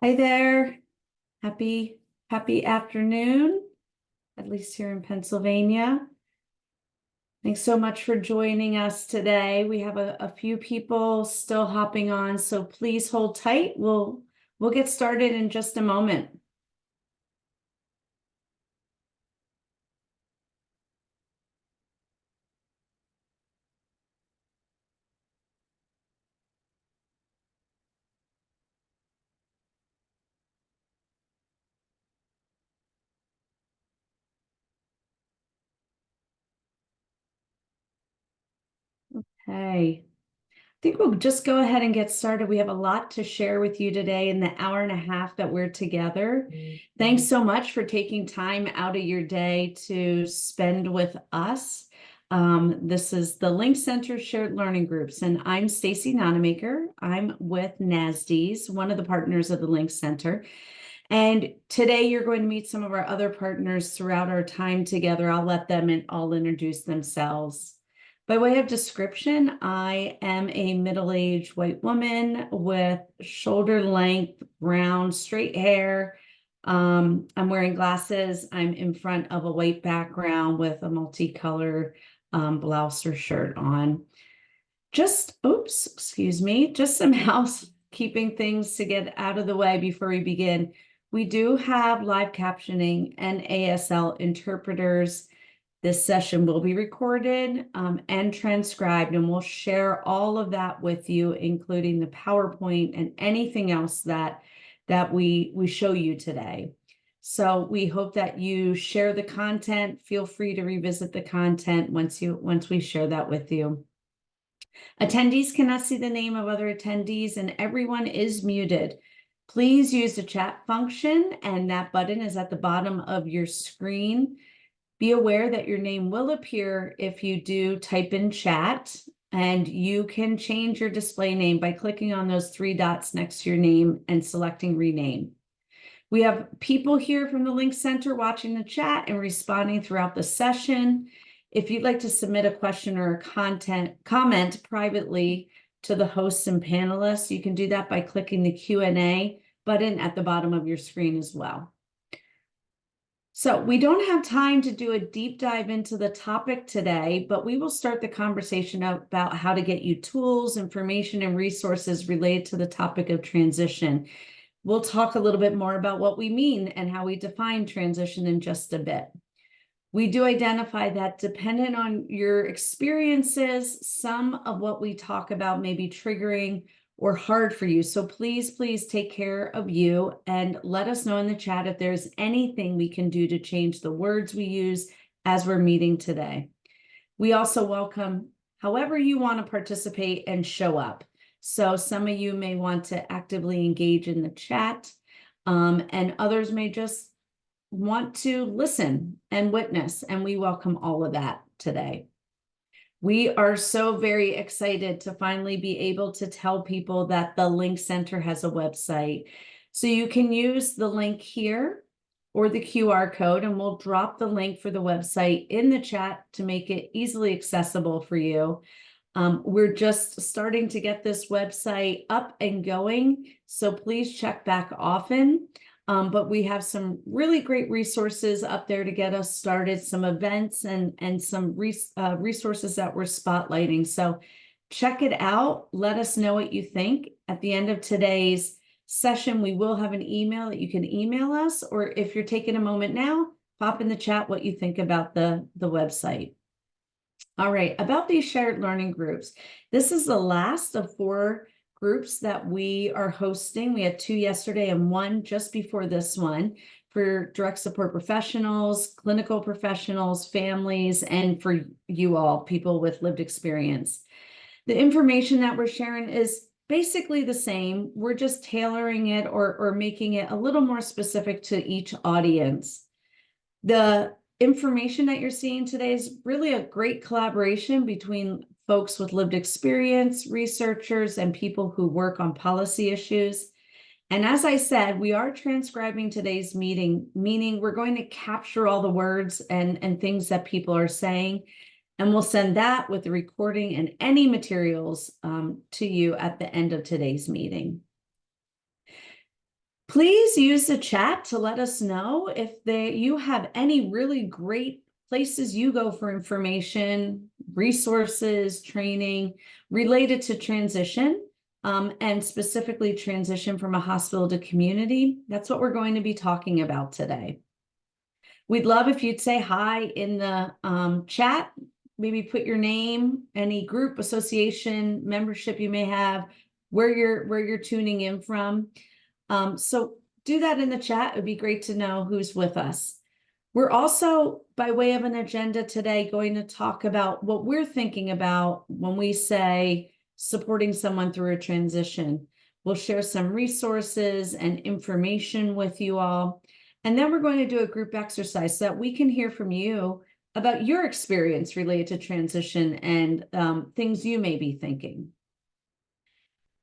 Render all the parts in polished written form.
Hi there. Happy afternoon, at least here in Pennsylvania. Thanks so much for joining us today. We have a few people still hopping on, so please hold tight. We'll get started in just a moment. Hey. I think we'll just go ahead and get started. We have a lot to share with you today in the hour and a half that we're together. Thanks so much for taking time out of your day to spend with us. This is the Link Center Shared Learning Groups, and I'm Stacy Nonamaker. I'm with NASDs, one of the partners of the Link Center. And today you're going to meet some of our other partners throughout our time together. I'll let them all introduce themselves. By way of description, I am a middle-aged white woman with shoulder-length, brown, straight hair. I'm wearing glasses. I'm in front of a white background with a multicolor blouse or shirt on. Just some housekeeping things to get out of the way before we begin. We do have live captioning and ASL interpreters. This session will be recorded and transcribed, and we'll share all of that with you, including the PowerPoint and anything else that we show you today. So we hope that you share the content. Feel free to revisit the content once we share that with you. Attendees cannot see the name of other attendees, and everyone is muted. Please use the chat function, and that button is at the bottom of your screen. Be aware that your name will appear if you do type in chat, and you can change your display name by clicking on those three dots next to your name and selecting rename. We have people here from the Link Center watching the chat and responding throughout the session. If you'd like to submit a question or a comment privately to the hosts and panelists, you can do that by clicking the Q&A button at the bottom of your screen as well. So we don't have time to do a deep dive into the topic today, but we will start the conversation about how to get you tools, information, and resources related to the topic of transition. We'll talk a little bit more about what we mean and how we define transition in just a bit. We do identify that dependent on your experiences, some of what we talk about may be triggering or hard for you. So please take care of you and let us know in the chat if there's anything we can do to change the words we use as we're meeting today. We also welcome however you want to participate and show up. So some of you may want to actively engage in the chat, and others may just want to listen and witness, and we welcome all of that today. We are so very excited to finally be able to tell people that the Link Center has a website. So you can use the link here or the QR code, and we'll drop the link for the website in the chat to make it easily accessible for you. We're just starting to get this website up and going, so please check back often. But we have some really great resources up there to get us started, some events and some resources that we're spotlighting. So check it out. Let us know what you think. At the end of today's session, we will have an email that you can email us, or if you're taking a moment now, pop in the chat what you think about the website. All right, about these shared learning groups. This is the last of 4 groups that we are hosting. We had 2 yesterday and 1 just before this one for direct support professionals, clinical professionals, families, and for you all, people with lived experience. The information that we're sharing is basically the same. We're just tailoring it or making it a little more specific to each audience. The information that you're seeing today is really a great collaboration between folks with lived experience, researchers, and people who work on policy issues. And as I said, we are transcribing today's meeting, meaning we're going to capture all the words and things that people are saying, and we'll send that with the recording and any materials to you at the end of today's meeting. Please use the chat to let us know if you have any really great places you go for information, resources, training related to transition, and specifically transition from a hospital to community. That's what we're going to be talking about today. We'd love if you'd say hi in the chat, maybe put your name, any group, association, membership you may have, where you're tuning in from. So do that in the chat. It'd be great to know who's with us. We're also, by way of an agenda today, going to talk about what we're thinking about when we say supporting someone through a transition. We'll share some resources and information with you all. And then we're going to do a group exercise so that we can hear from you about your experience related to transition and things you may be thinking.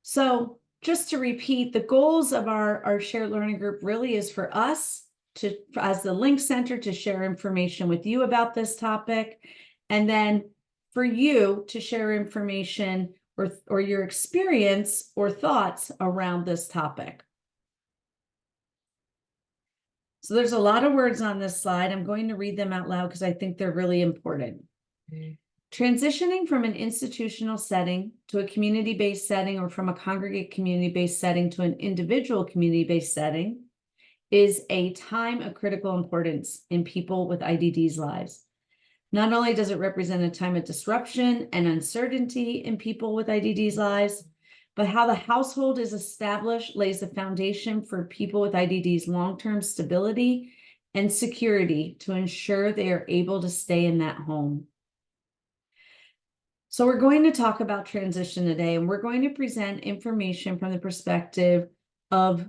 So just to repeat, the goals of our shared learning group really is for us to, as the Link Center, to share information with you about this topic, and then for you to share information or your experience or thoughts around this topic. So there's a lot of words on this slide. I'm going to read them out loud because I think they're really important. Transitioning from an institutional setting to a community-based setting, or from a congregate community-based setting to an individual community-based setting, is a time of critical importance in people with IDD's lives. Not only does it represent a time of disruption and uncertainty in people with IDD's lives, but how the household is established lays the foundation for people with IDD's long-term stability and security to ensure they are able to stay in that home. So we're going to talk about transition today, and we're going to present information from the perspective of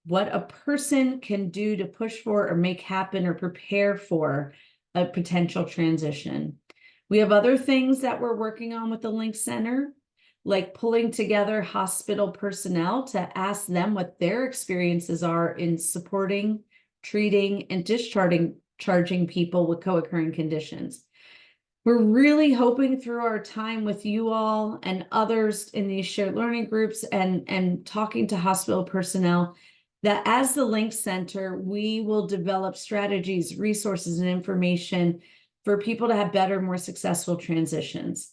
what a person can do to push for or make happen or prepare for a potential transition. We have other things that we're working on with the Link Center, like pulling together hospital personnel to ask them what their experiences are in supporting, treating, and discharging people with co-occurring conditions. We're really hoping through our time with you all and others in these shared learning groups and talking to hospital personnel that as the Link Center, we will develop strategies, resources, and information for people to have better, more successful transitions.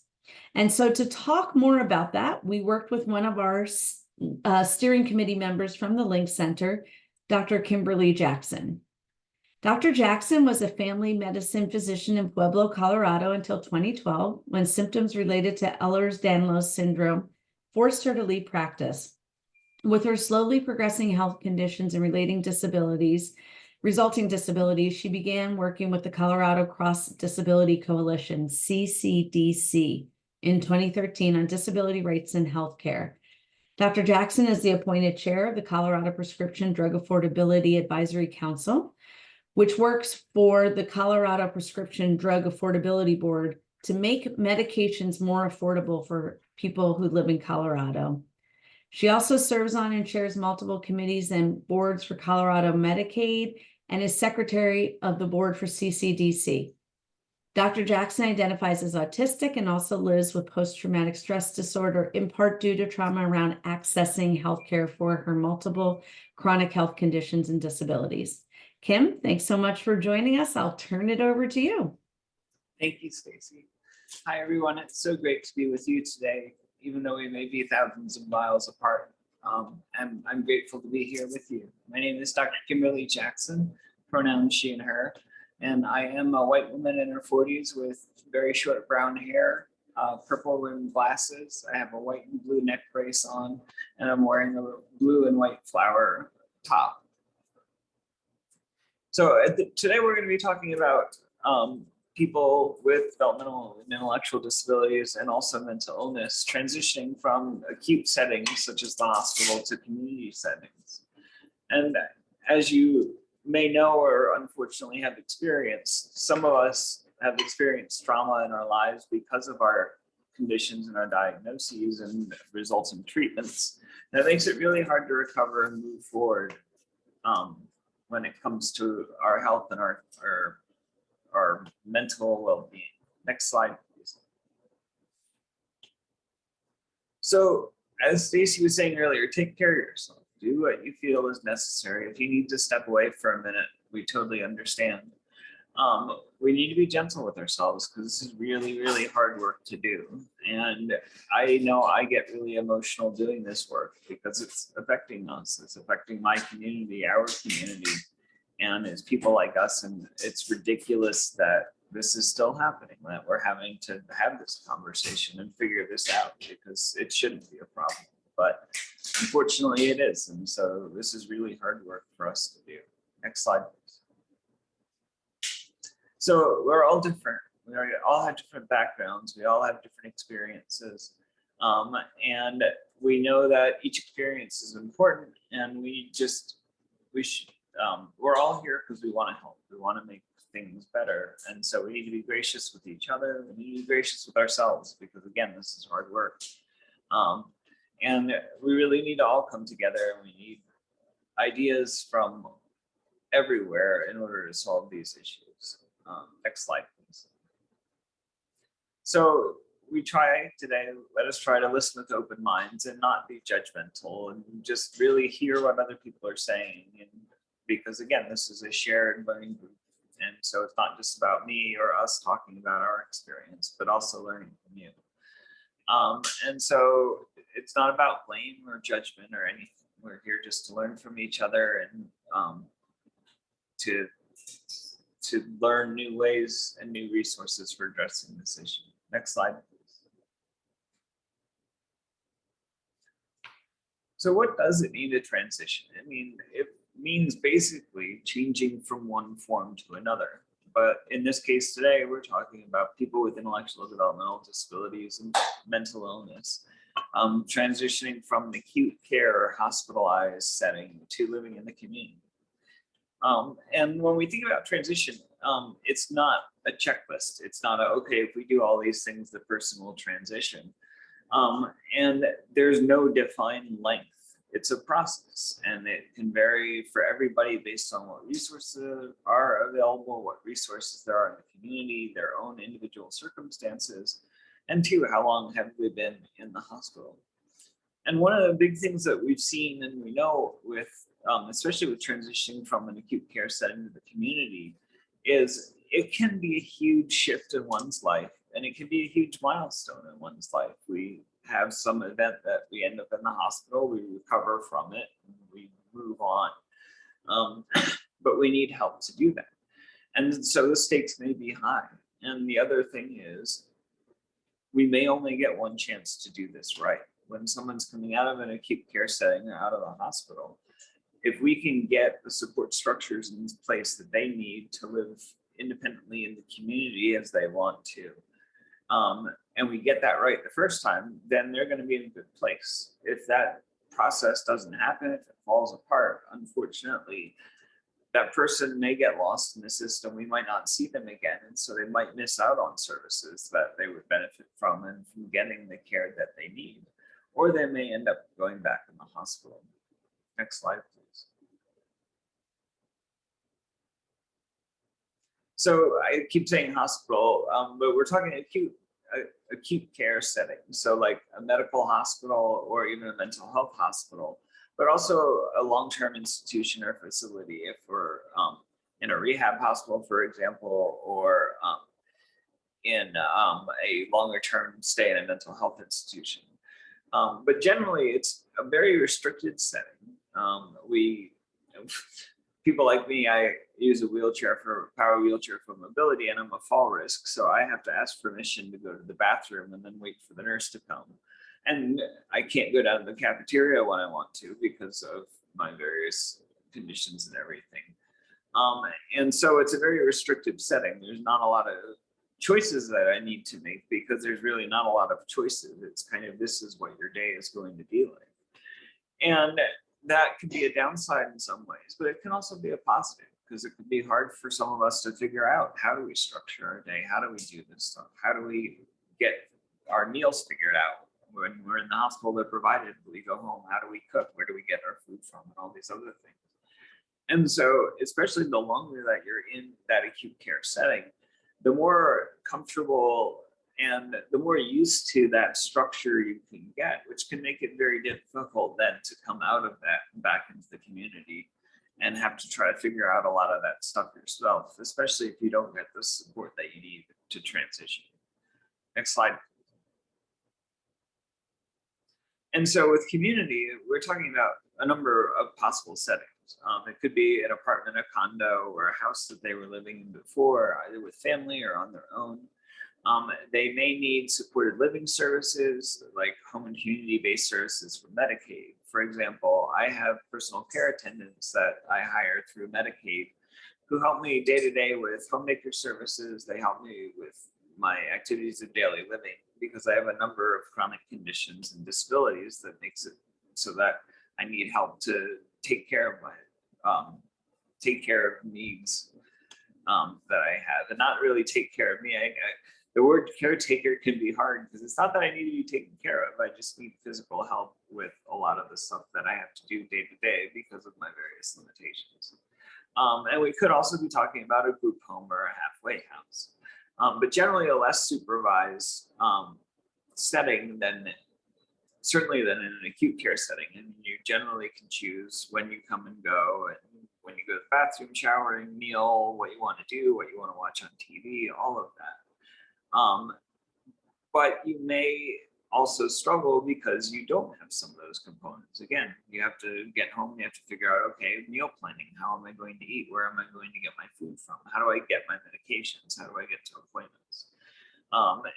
And so to talk more about that, we worked with one of our steering committee members from the Link Center, Dr. Kimberly Jackson. Dr. Jackson was a family medicine physician in Pueblo, Colorado until 2012, when symptoms related to Ehlers-Danlos syndrome forced her to leave practice. With her slowly progressing health conditions and resulting disabilities, she began working with the Colorado Cross Disability Coalition, CCDC, in 2013 on disability rights in healthcare. Dr. Jackson is the appointed chair of the Colorado Prescription Drug Affordability Advisory Council, which works for the Colorado Prescription Drug Affordability Board to make medications more affordable for people who live in Colorado. She also serves on and chairs multiple committees and boards for Colorado Medicaid and is secretary of the board for CCDC. Dr. Jackson identifies as autistic and also lives with post-traumatic stress disorder, in part due to trauma around accessing healthcare for her multiple chronic health conditions and disabilities. Kim, thanks so much for joining us. I'll turn it over to you. Thank you, Stacy. Hi, everyone. It's so great to be with you today, even though we may be thousands of miles apart. I'm grateful to be here with you. My name is Dr. Kimberly Jackson, pronouns she and her, and I am a white woman in her 40s with very short brown hair, purple rimmed glasses. I have a white and blue neck brace on, and I'm wearing a blue and white flower top. So today we're going to be talking about people with developmental and intellectual disabilities and also mental illness transitioning from acute settings such as the hospital to community settings. And as you may know or unfortunately have experienced, some of us have experienced trauma in our lives because of our conditions and our diagnoses and resulting treatments. That makes it really hard to recover and move forward when it comes to our health and our mental well-being. Next slide, please. So as Stacy was saying earlier, take care of yourself. do what you feel is necessary. If you need to step away for a minute, we totally understand. We need to be gentle with ourselves because this is really, really hard work to do. And I know I get really emotional doing this work because it's affecting us. It's affecting my community, our community, and it's people like us. And it's ridiculous that this is still happening, that we're having to have this conversation and figure this out because it shouldn't be a problem. But unfortunately it is. And so this is really hard work for us to do. Next slide, please. So we're all different. We all have different backgrounds. We all have different experiences. And we know that each experience is important, and we're all here because we want to help. We want to make things better. And so we need to be gracious with each other. We need to be gracious with ourselves because, again, this is hard work. And we really need to all come together, and we need ideas from everywhere in order to solve these issues. Next slide, please. So we try today, let us try to listen with open minds and not be judgmental and just really hear what other people are saying. And because again, this is a shared learning group. And so it's not just about me or us talking about our experience, but also learning from you. And so it's not about blame or judgment or anything. We're here just to learn from each other and to learn new ways and new resources for addressing this issue. Next slide, please. So what does it mean to transition? I mean, it means basically changing from one form to another. But in this case today, we're talking about people with intellectual developmental disabilities and mental illness, transitioning from an acute care or hospitalized setting to living in the community. And when we think about transition, it's not a checklist. It's not okay, if we do all these things, the person will transition. And there's no defined length. It's a process, and it can vary for everybody based on what resources are available, what resources there are in the community, their own individual circumstances, and two, how long have we been in the hospital? And one of the big things that we've seen and we know with, especially with transitioning from an acute care setting to the community, is it can be a huge shift in one's life, and it can be a huge milestone in one's life. We have some event that we end up in the hospital, we recover from it, and we move on. But we need help to do that. And so the stakes may be high. And the other thing is, we may only get one chance to do this right. When someone's coming out of an acute care setting or out of the hospital, if we can get the support structures in place that they need to live independently in the community as they want to, and we get that right the first time, then they're going to be in a good place. If that process doesn't happen, if it falls apart, unfortunately, that person may get lost in the system. We might not see them again. And so they might miss out on services that they would benefit from and from getting the care that they need. Or they may end up going back in the hospital. Next slide, please. So I keep saying hospital, but we're talking acute care setting. So like a medical hospital or even a mental health hospital, but also a long-term institution or facility if we're in a rehab hospital, for example, or in a longer-term stay in a mental health institution. But generally, it's a very restricted setting. People like me, I use a power wheelchair for mobility, and I'm a fall risk. So I have to ask permission to go to the bathroom and then wait for the nurse to come. And I can't go down to the cafeteria when I want to because of my various conditions and everything. And so it's a very restrictive setting. There's not a lot of choices that I need to make because there's really not a lot of choices. It's kind of, this is what your day is going to be like. And that can be a downside in some ways, but it can also be a positive because it could be hard for some of us to figure out, how do we structure our day? How do we do this stuff? How do we get our meals figured out? When we're in the hospital, they're provided, we go home, how do we cook? Where do we get our food from? And all these other things. And so, especially the longer that you're in that acute care setting, the more comfortable And the more used to that structure you can get, which can make it very difficult then to come out of that back into the community and have to try to figure out a lot of that stuff yourself, especially if you don't get the support that you need to transition. Next slide. And so with community, we're talking about a number of possible settings. It could be an apartment, a condo, or a house that they were living in before, either with family or on their own. They may need supported living services like home and community-based services for Medicaid. For example, I have personal care attendants that I hire through Medicaid who help me day to day with homemaker services. They help me with my activities of daily living because I have a number of chronic conditions and disabilities that makes it so that I need help to take care of my needs that I have, and not really take care of me. The word caretaker can be hard because it's not that I need to be taken care of. I just need physical help with a lot of the stuff that I have to do day to day because of my various limitations. And we could also be talking about a group home or a halfway house. But generally a less supervised setting than certainly than in an acute care setting. And you generally can choose when you come and go, and when you go to the bathroom, showering, meal, what you want to do, what you want to watch on TV, all of that. But you may also struggle because you don't have some of those components. Again, you have to get home, you have to figure out, okay, meal planning, how am I going to eat? Where am I going to get my food from? How do I get my medications? How do I get to appointments?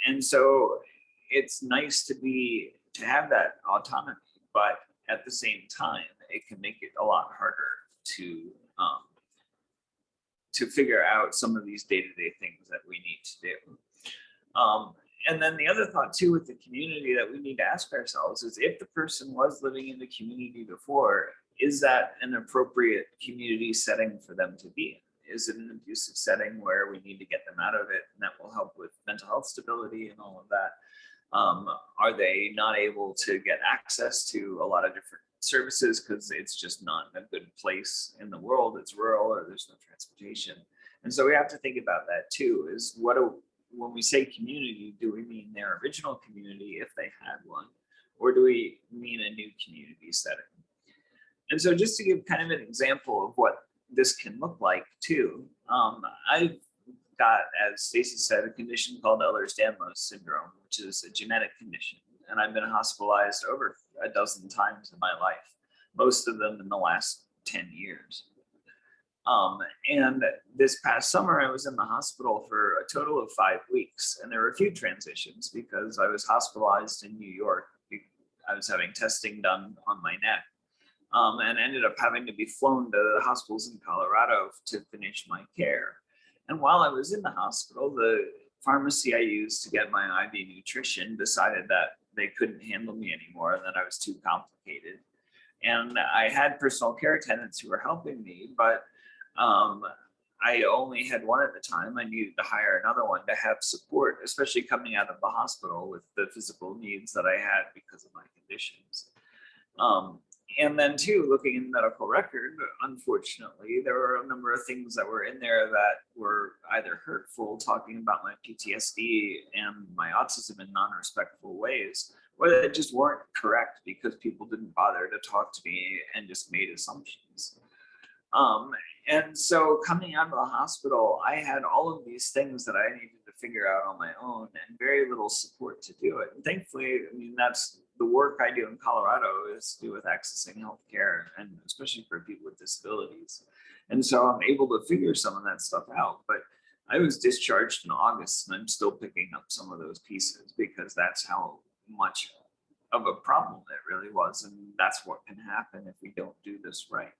And so it's nice to have that autonomy, but at the same time, it can make it a lot harder to figure out some of these day-to-day things that we need to do. And then the other thought too with the community that we need to ask ourselves is, if the person was living in the community before, is that an appropriate community setting for them to be in? Is it an abusive setting where we need to get them out of it, and that will help with mental health stability and all of that? Are they not able to get access to a lot of different services because it's just not a good place in the world? It's rural or there's no transportation. And so we have to think about that too, is when we say community, do we mean their original community if they had one, or do we mean a new community setting? And so just to give kind of an example of what this can look like too, I've got, as Stacy said, a condition called Ehlers-Danlos syndrome, which is a genetic condition. And I've been hospitalized over a dozen times in my life, most of them in the last 10 years. And this past summer, I was in the hospital for a total of 5 weeks. And there were a few transitions because I was hospitalized in New York. I was having testing done on my neck, and ended up having to be flown to the hospitals in Colorado to finish my care. And while I was in the hospital, the pharmacy I used to get my IV nutrition decided that they couldn't handle me anymore and that I was too complicated. And I had personal care attendants who were helping me, but I only had one at the time. I needed to hire another one to have support, especially coming out of the hospital with the physical needs that I had because of my conditions. And then too, looking in the medical record, unfortunately, there were a number of things that were in there that were either hurtful, talking about my PTSD and my autism in non-respectful ways, or that just weren't correct because people didn't bother to talk to me and just made assumptions. And so coming out of the hospital, I had all of these things that I needed to figure out on my own and very little support to do it. And thankfully, I mean, that's the work I do in Colorado is to do with accessing healthcare, and especially for people with disabilities. And so I'm able to figure some of that stuff out. But I was discharged in August, and I'm still picking up some of those pieces because that's how much of a problem it really was. And that's what can happen if we don't do this right.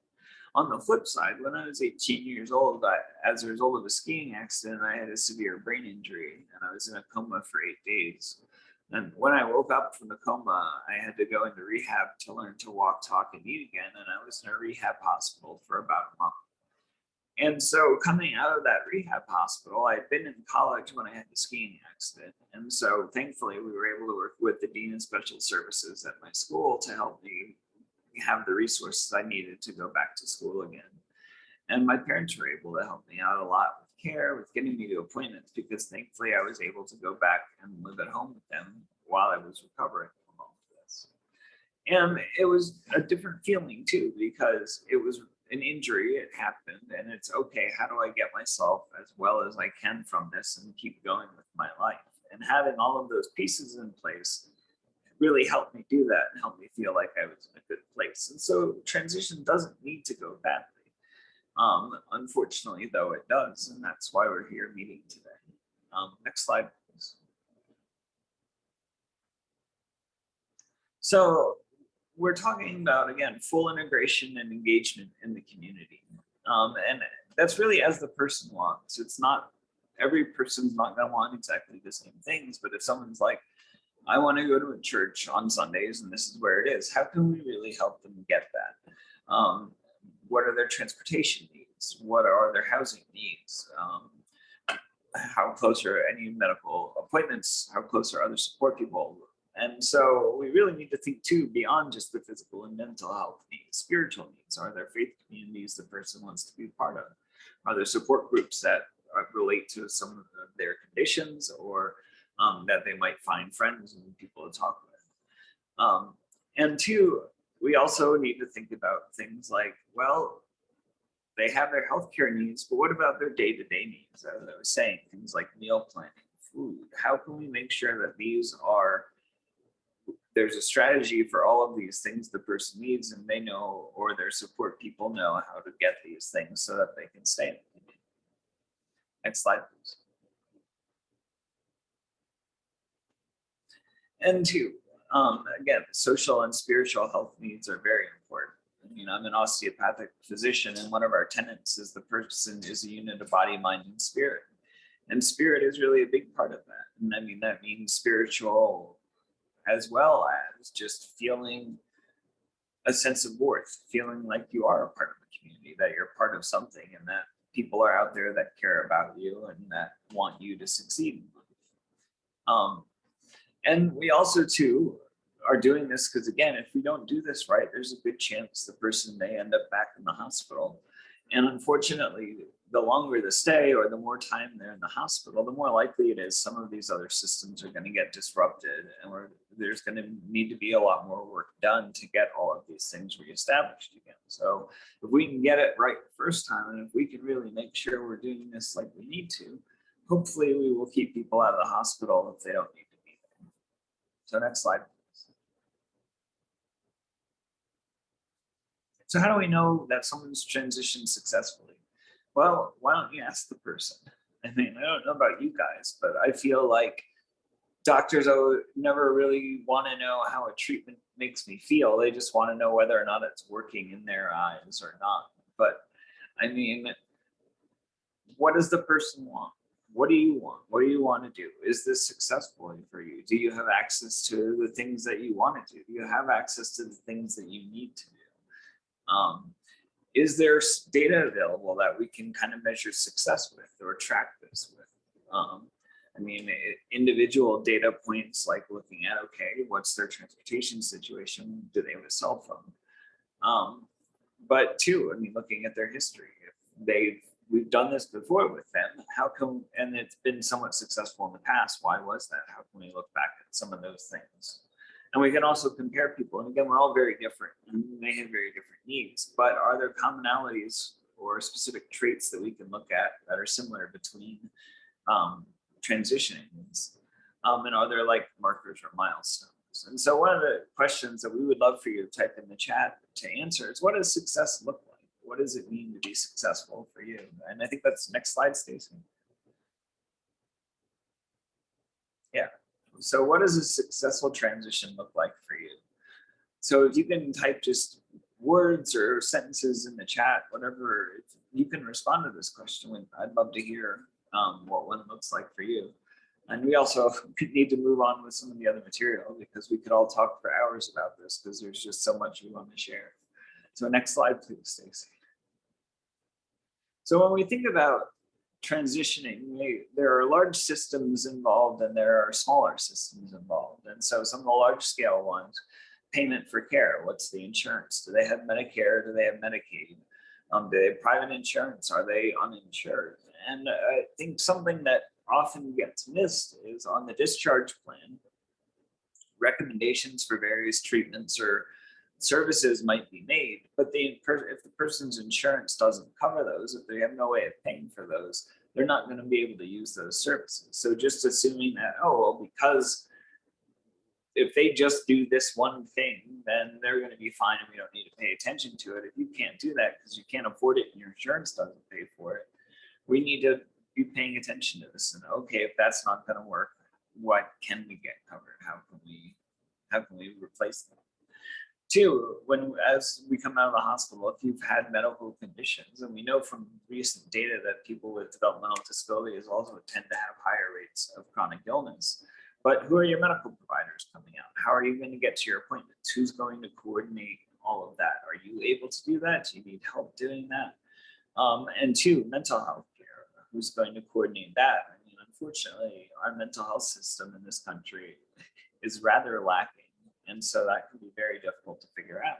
On the flip side, when I was 18 years old, as a result of a skiing accident, I had a severe brain injury and I was in a coma for 8 days. And when I woke up from the coma, I had to go into rehab to learn to walk, talk, and eat again. And I was in a rehab hospital for about a month. And so coming out of that rehab hospital, I'd been in college when I had the skiing accident. And so thankfully, we were able to work with the Dean of Special Services at my school to help me have the resources I needed to go back to school again. And my parents were able to help me out a lot with care, with getting me to appointments, because thankfully I was able to go back and live at home with them while I was recovering from all of this. And it was a different feeling too, because it was an injury, it happened, and it's okay, how do I get myself as well as I can from this and keep going with my life? And having all of those pieces in place really helped me do that and helped me feel like I was in a good place. And so transition doesn't need to go badly. Unfortunately, though, it does, and that's why we're here meeting today. Next slide, please. So we're talking about, again, full integration and engagement in the community. And that's really as the person wants. It's not, every person's not going to want exactly the same things, but if someone's like, I want to go to a church on Sundays and this is where it is, how can we really help them get that? What are their transportation needs? What are their housing needs? How close are any medical appointments? How close are other support people? And so we really need to think too, beyond just the physical and mental health needs, spiritual needs. Are there faith communities the person wants to be part of? Are there support groups that relate to some of their conditions, or that they might find friends and people to talk with? And two, we also need to think about things like, well, they have their healthcare needs, but what about their day-to-day needs? As I was saying, things like meal planning, food. How can we make sure that there's a strategy for all of these things the person needs, and they know, or their support people know how to get these things so that they can stay in the community. Next slide, please. And two, again, social and spiritual health needs are very important. I mean, I'm an osteopathic physician, and one of our tenets is the person is a unit of body, mind, and spirit. And spirit is really a big part of that. And I mean, that means spiritual as well as just feeling a sense of worth, feeling like you are a part of the community, that you're part of something, and that people are out there that care about you and that want you to succeed in life. And we also too are doing this because, again, if we don't do this right, there's a good chance the person may end up back in the hospital. And unfortunately, the longer the stay or the more time they're in the hospital, the more likely it is some of these other systems are going to get disrupted, and there's going to need to be a lot more work done to get all of these things reestablished again. So if we can get it right the first time, and if we can really make sure we're doing this like we need to, hopefully we will keep people out of the hospital if they don't need to be there. So next slide. So how do we know that someone's transitioned successfully? Well, why don't you ask the person? I mean, I don't know about you guys, but I feel like doctors never really want to know how a treatment makes me feel. They just want to know whether or not it's working in their eyes or not. But I mean, what does the person want? What do you want? What do you want to do? Is this successful for you? Do you have access to the things that you want to do? Do you have access to the things that you need to do? Is there data available that we can kind of measure success with or track this with? I mean, individual data points like looking at, okay, what's their transportation situation? Do they have a cell phone? But two, I mean, looking at their history. If we've done this before with them, how come, and it's been somewhat successful in the past, why was that? How can we look back at some of those things? And we can also compare people. And again, we're all very different and we may have very different needs, but are there commonalities or specific traits that we can look at that are similar between transitioning needs? And are there like markers or milestones? And so one of the questions that we would love for you to type in the chat to answer is, what does success look like? What does it mean to be successful for you? And I think that's next slide, Stacy. Yeah. So what does a successful transition look like for you? So if you can type just words or sentences in the chat, whatever, if you can respond to this question, I'd love to hear what one looks like for you. And we also need to move on with some of the other material because we could all talk for hours about this because there's just so much we want to share. So next slide, please, Stacy. So when we think about transitioning, there are large systems involved and there are smaller systems involved. And so some of the large scale ones, payment for care, what's the insurance? Do they have Medicare? Do they have Medicaid? Do they have private insurance? Are they uninsured? And I think something that often gets missed is on the discharge plan, recommendations for various treatments or services might be made, but if the person's insurance doesn't cover those, if they have no way of paying for those, they're not going to be able to use those services. So just assuming that, oh, well, because if they just do this one thing, then they're going to be fine and we don't need to pay attention to it. If you can't do that because you can't afford it and your insurance doesn't pay for it, we need to be paying attention to this. And okay, if that's not going to work, what can we get covered? How can we replace them? Two, as we come out of the hospital, if you've had medical conditions, and we know from recent data that people with developmental disabilities also tend to have higher rates of chronic illness. But who are your medical providers coming out? How are you going to get to your appointments? Who's going to coordinate all of that? Are you able to do that? Do you need help doing that? And two, mental health care. Who's going to coordinate that? I mean, unfortunately, our mental health system in this country is rather lacking. And so that can be very difficult to figure out.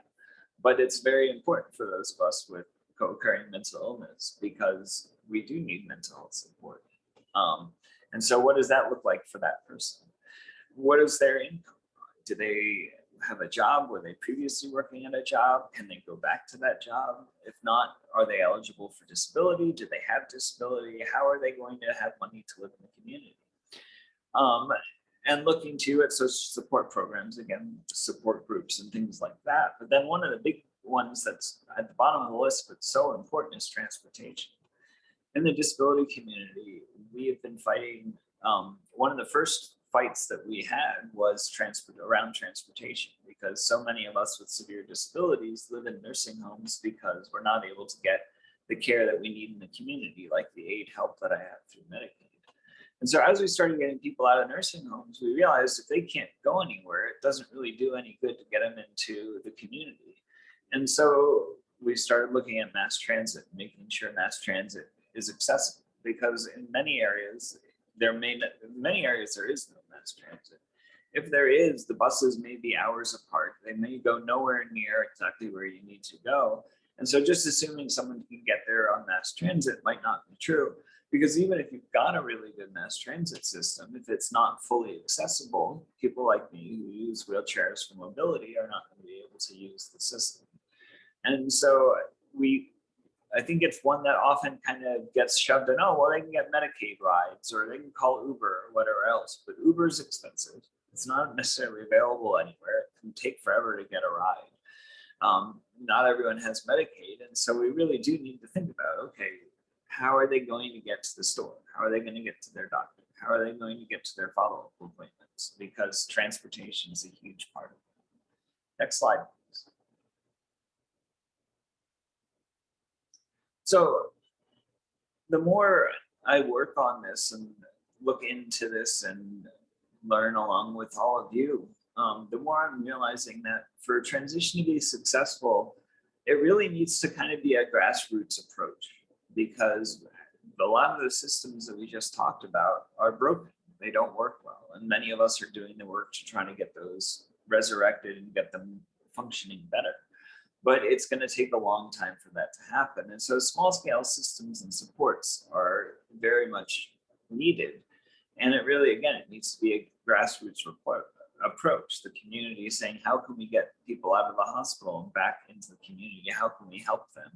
But it's very important for those of us with co-occurring mental illness because we do need mental health support. And so what does that look like for that person? What is their income? Do they have a job? Were they previously working at a job? Can they go back to that job? If not, are they eligible for disability? Do they have disability? How are they going to have money to live in the community? And looking too at social support programs, again, support groups and things like that. But then one of the big ones that's at the bottom of the list, but so important, is transportation. In the disability community, we have been fighting, one of the first fights that we had was around transportation, because so many of us with severe disabilities live in nursing homes because we're not able to get the care that we need in the community, like the aid help that I have through Medicaid. And so as we started getting people out of nursing homes, we realized if they can't go anywhere, it doesn't really do any good to get them into the community. And so we started looking at mass transit, making sure mass transit is accessible, because in many areas, there is no mass transit. If there is, the buses may be hours apart. They may go nowhere near exactly where you need to go. And so just assuming someone can get there on mass transit might not be true. Because even if you've got a really good mass transit system, if it's not fully accessible, people like me who use wheelchairs for mobility are not going to be able to use the system. And so I think it's one that often kind of gets shoved in, oh, well, they can get Medicaid rides or they can call Uber or whatever else, but Uber is expensive. It's not necessarily available anywhere. It can take forever to get a ride. Not everyone has Medicaid. And so we really do need to think about, okay, how are they going to get to the store? How are they going to get to their doctor? How are they going to get to their follow-up appointments? Because transportation is a huge part of it. Next slide, please. So the more I work on this and look into this and learn along with all of you, the more I'm realizing that for a transition to be successful, it really needs to kind of be a grassroots approach, because a lot of the systems that we just talked about are broken. They don't work well. And many of us are doing the work to try to get those resurrected and get them functioning better. But it's going to take a long time for that to happen. And so small scale systems and supports are very much needed. And it really, again, it needs to be a grassroots approach. The community is saying, how can we get people out of the hospital and back into the community? How can we help them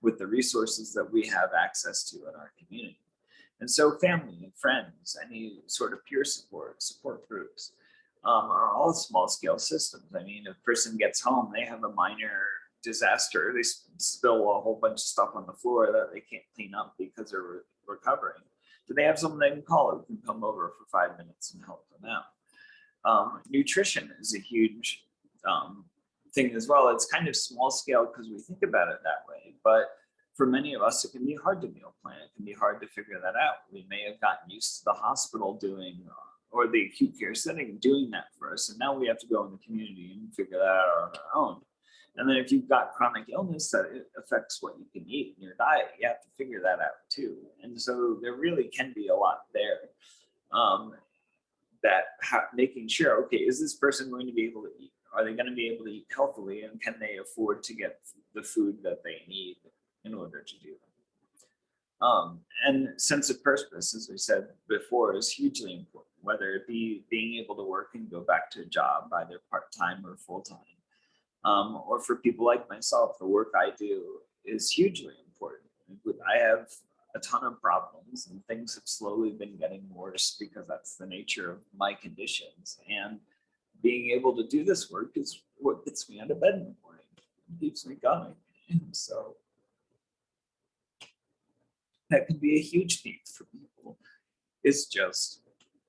with the resources that we have access to in our community? And so family and friends, any sort of peer support groups are all small scale systems. I mean, if a person gets home, they have a minor disaster, they spill a whole bunch of stuff on the floor that they can't clean up because they're recovering. Do they have someone they can call who can come over for 5 minutes and help them out? Nutrition is a huge thing as well. It's kind of small scale because we think about it that way, but for many of us, it can be hard to meal plan. It can be hard to figure that out. We may have gotten used to the hospital doing, or the acute care setting doing that for us, and now we have to go in the community and figure that out on our own. And then if you've got chronic illness that it affects what you can eat in your diet, you have to figure that out too. And so there really can be a lot there. Making sure, okay, is this person going to be able to eat? Are they going to be able to eat healthily, and can they afford to get the food that they need in order to do that? And sense of purpose, as we said before, is hugely important, whether it be being able to work and go back to a job, either part-time or full-time. Or for people like myself, the work I do is hugely important. I have a ton of problems and things have slowly been getting worse because that's the nature of my conditions. And being able to do this work is what gets me out of bed in the morning, keeps me going. So that can be a huge need for people, is just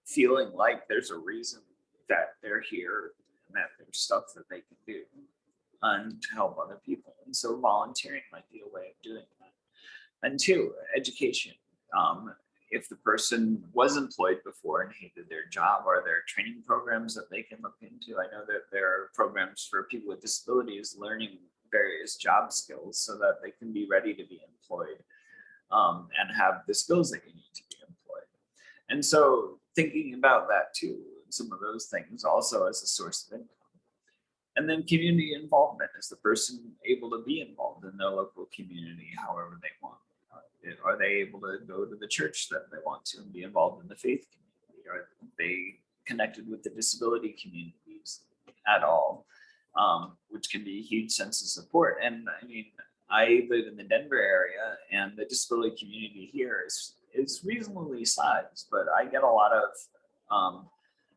feeling like there's a reason that they're here and that there's stuff that they can do and to help other people. And so volunteering might be a way of doing that. And two, education. If the person was employed before and hated their job, are there training programs that they can look into? I know that there are programs for people with disabilities learning various job skills so that they can be ready to be employed, and have the skills that you need to be employed. And so thinking about that too, some of those things also as a source of income. And then community involvement. Is the person able to be involved in their local community however they want? Are they able to go to the church that they want to and be involved in the faith community? Are they connected with the disability communities at all? Which can be a huge sense of support. And I mean, I live in the Denver area and the disability community here is reasonably sized, but I get a lot of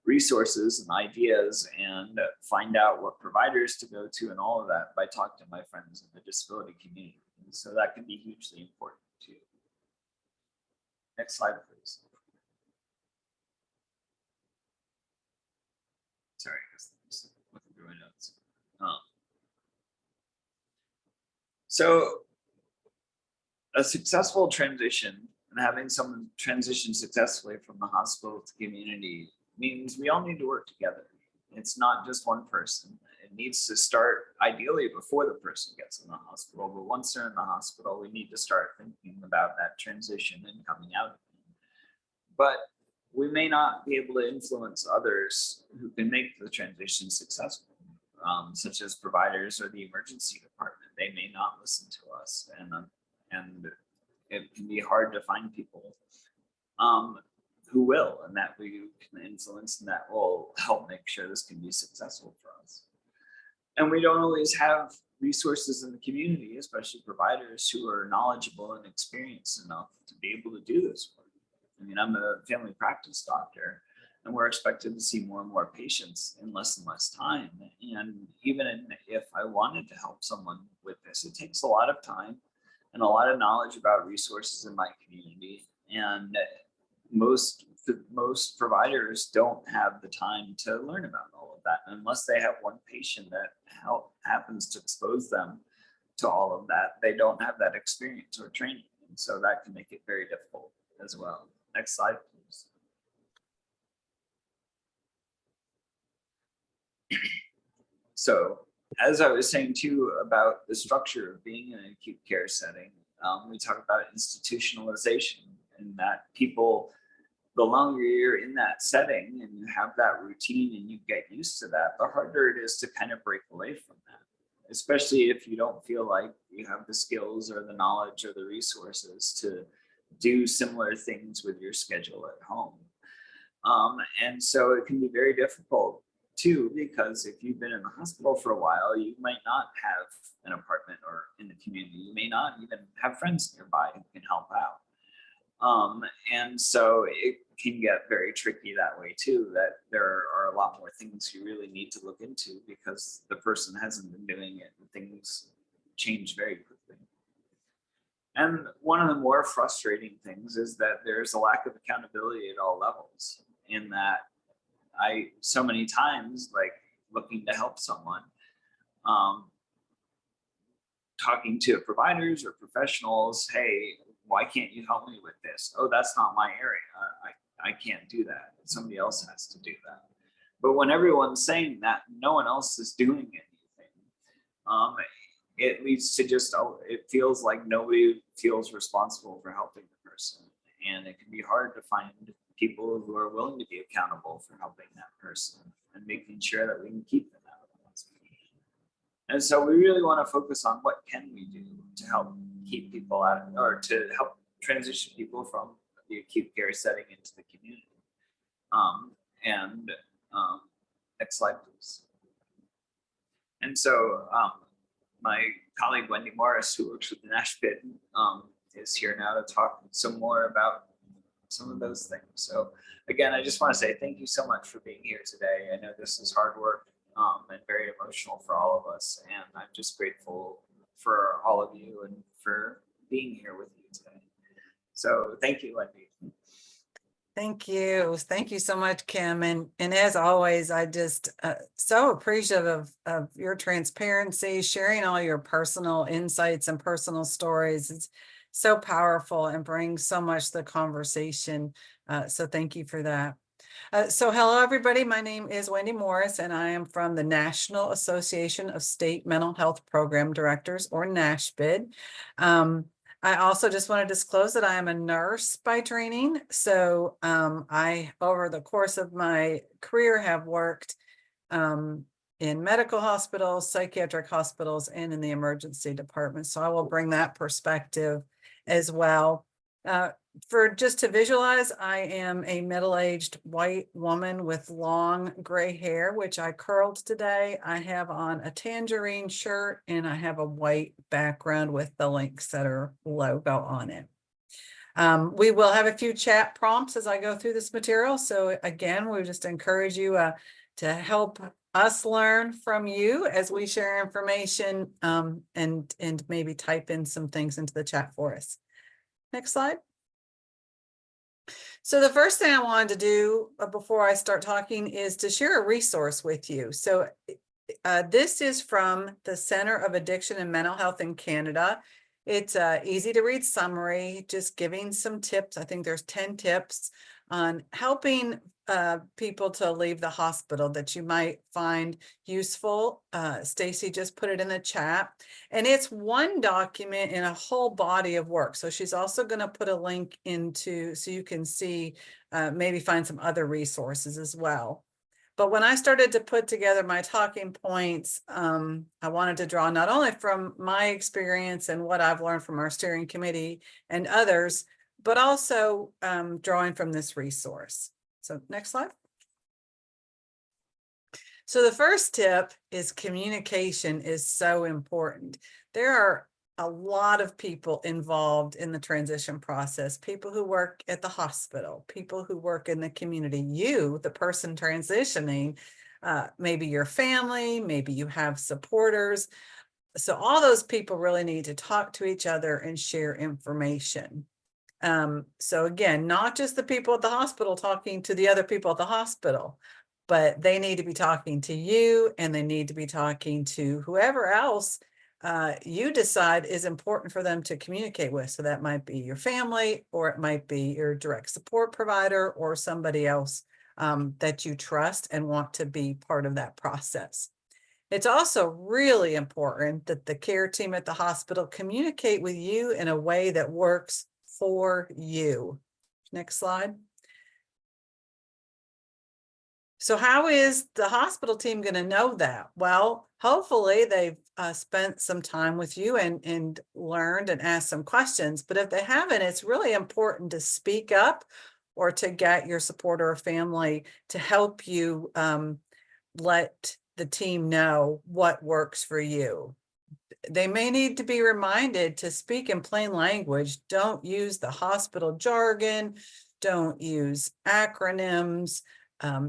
resources and ideas and find out what providers to go to and all of that by talking to my friends in the disability community. And so that can be hugely important too. Next slide, please. Sorry, I guess I'm just looking through my notes. So a successful transition and having someone transition successfully from the hospital to community means we all need to work together. It's not just one person. It needs to start ideally before the person gets in the hospital, but once they're in the hospital, we need to start thinking about that transition and coming out. But we may not be able to influence others who can make the transition successful, such as providers or the emergency department. They may not listen to us, and it can be hard to find people who will, and that we can influence, and that will help make sure this can be successful for us. And we don't always have resources in the community, especially providers who are knowledgeable and experienced enough to be able to do this work. I mean, I'm a family practice doctor, and we're expected to see more and more patients in less and less time. And even if I wanted to help someone with this, it takes a lot of time and a lot of knowledge about resources in my community. And most providers don't have the time to learn about all of that unless they have one patient that happens to expose them to all of that. They don't have that experience or training, and so that can make it very difficult as well. Next slide, please. So as I was saying too about the structure of being in an acute care setting, we talk about institutionalization, and that people, the longer you're in that setting and you have that routine and you get used to that, the harder it is to kind of break away from that, especially if you don't feel like you have the skills or the knowledge or the resources to do similar things with your schedule at home. And so it can be very difficult too, because if you've been in the hospital for a while, you might not have an apartment or in the community. You may not even have friends nearby who can help out. And so it can get very tricky that way too, that there are a lot more things you really need to look into because the person hasn't been doing it and things change very quickly. And one of the more frustrating things is that there's a lack of accountability at all levels, in that I so many times, like looking to help someone, talking to providers or professionals, hey, why can't you help me with this? Oh, that's not my area. I can't do that. Somebody else has to do that. But when everyone's saying that, no one else is doing anything. It leads to just, it feels like nobody feels responsible for helping the person. And it can be hard to find people who are willing to be accountable for helping that person and making sure that we can keep them out of the hospital. And so we really want to focus on what can we do to help keep people out, or to help transition people from the acute care setting into the community. And next slide, please. And so my colleague Wendy Morris, who works with the NASHPID, is here now to talk some more about some of those things. So again, I just want to say thank you so much for being here today. I know this is hard work and very emotional for all of us, and I'm just grateful for all of you and for being here with you today. So thank you, Wendy. Thank you. Thank you so much, Kim. And as always, I just so appreciative of your transparency, sharing all your personal insights and personal stories. It's so powerful and brings so much to the conversation. So thank you for that. So hello, everybody. My name is Wendy Morris, and I am from the National Association of State Mental Health Program Directors, or NASHPID. I also just want to disclose that I am a nurse by training. So I, over the course of my career, have worked in medical hospitals, psychiatric hospitals, and in the emergency department. So I will bring that perspective as well. For just to visualize, I am a middle-aged white woman with long gray hair, which I curled today. I have on a tangerine shirt and I have a white background with the Linksetter logo on it. We will have a few chat prompts as I go through this material. So again, we just encourage you to help us learn from you as we share information and maybe type in some things into the chat for us. Next slide. So the first thing I wanted to do before I start talking is to share a resource with you. So this is from the Center of Addiction and Mental Health in Canada. It's an easy to read summary, just giving some tips. I think there's 10 tips on helping people to leave the hospital that you might find useful. Stacy just put it in the chat, and it's one document in a whole body of work. So she's also going to put a link into so you can see, maybe find some other resources as well. But when I started to put together my talking points, I wanted to draw not only from my experience and what I've learned from our steering committee and others, but also drawing from this resource. So next slide. So the first tip is communication is so important. There are a lot of people involved in the transition process, people who work at the hospital, people who work in the community, you, the person transitioning, maybe your family, maybe you have supporters. So all those people really need to talk to each other and share information. So again, not just the people at the hospital talking to the other people at the hospital, but they need to be talking to you, and they need to be talking to whoever else you decide is important for them to communicate with. So that might be your family, or it might be your direct support provider, or somebody else that you trust and want to be part of that process. It's also really important that the care team at the hospital communicate with you in a way that works for you. Next slide. So how is the hospital team going to know that? Well, hopefully they've spent some time with you and learned and asked some questions. But if they haven't, it's really important to speak up or to get your supporter or family to help you let the team know what works for you. They may need to be reminded to speak in plain language. Don't use the hospital jargon. Don't use acronyms.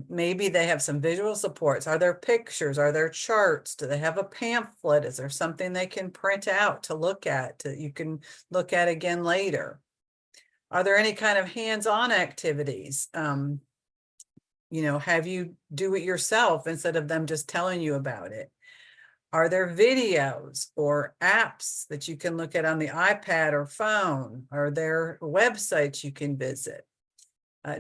Maybe they have some visual supports. Are there pictures? Are there charts? Do they have a pamphlet? Is there something they can print out to look at that you can look at again later? Are there any kind of hands-on activities? Have you do it yourself instead of them just telling you about it? Are there videos or apps that you can look at on the iPad or phone? Are there websites you can visit?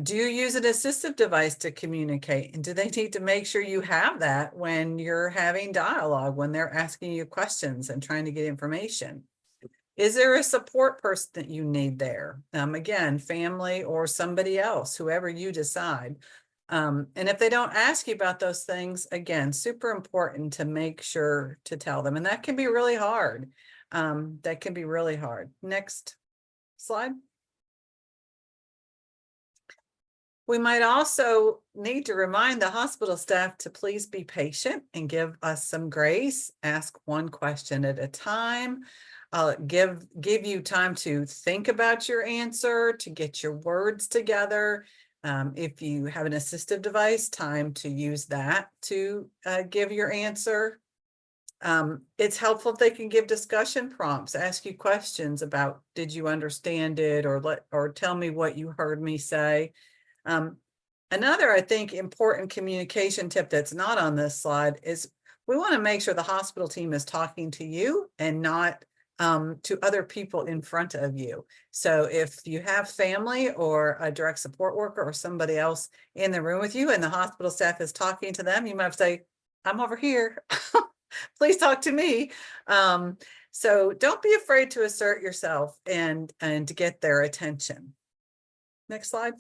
Do you use an assistive device to communicate? And do they need to make sure you have that when you're having dialogue, when they're asking you questions and trying to get information? Is there a support person that you need there? Again, family or somebody else, whoever you decide. And if they don't ask you about those things, again, super important to make sure to tell them. And that can be really hard. That can be really hard. Next slide. We might also need to remind the hospital staff to please be patient and give us some grace. Ask one question at a time. Give you time to think about your answer, to get your words together. If you have an assistive device, time to use that to give your answer. It's helpful if they can give discussion prompts, ask you questions about, did you understand it, or tell me what you heard me say. Another, I think, important communication tip that's not on this slide is we want to make sure the hospital team is talking to you and not to other people in front of you. So if you have family or a direct support worker or somebody else in the room with you and the hospital staff is talking to them, you might say, I'm over here. Please talk to me. So don't be afraid to assert yourself and to get their attention. Next slide.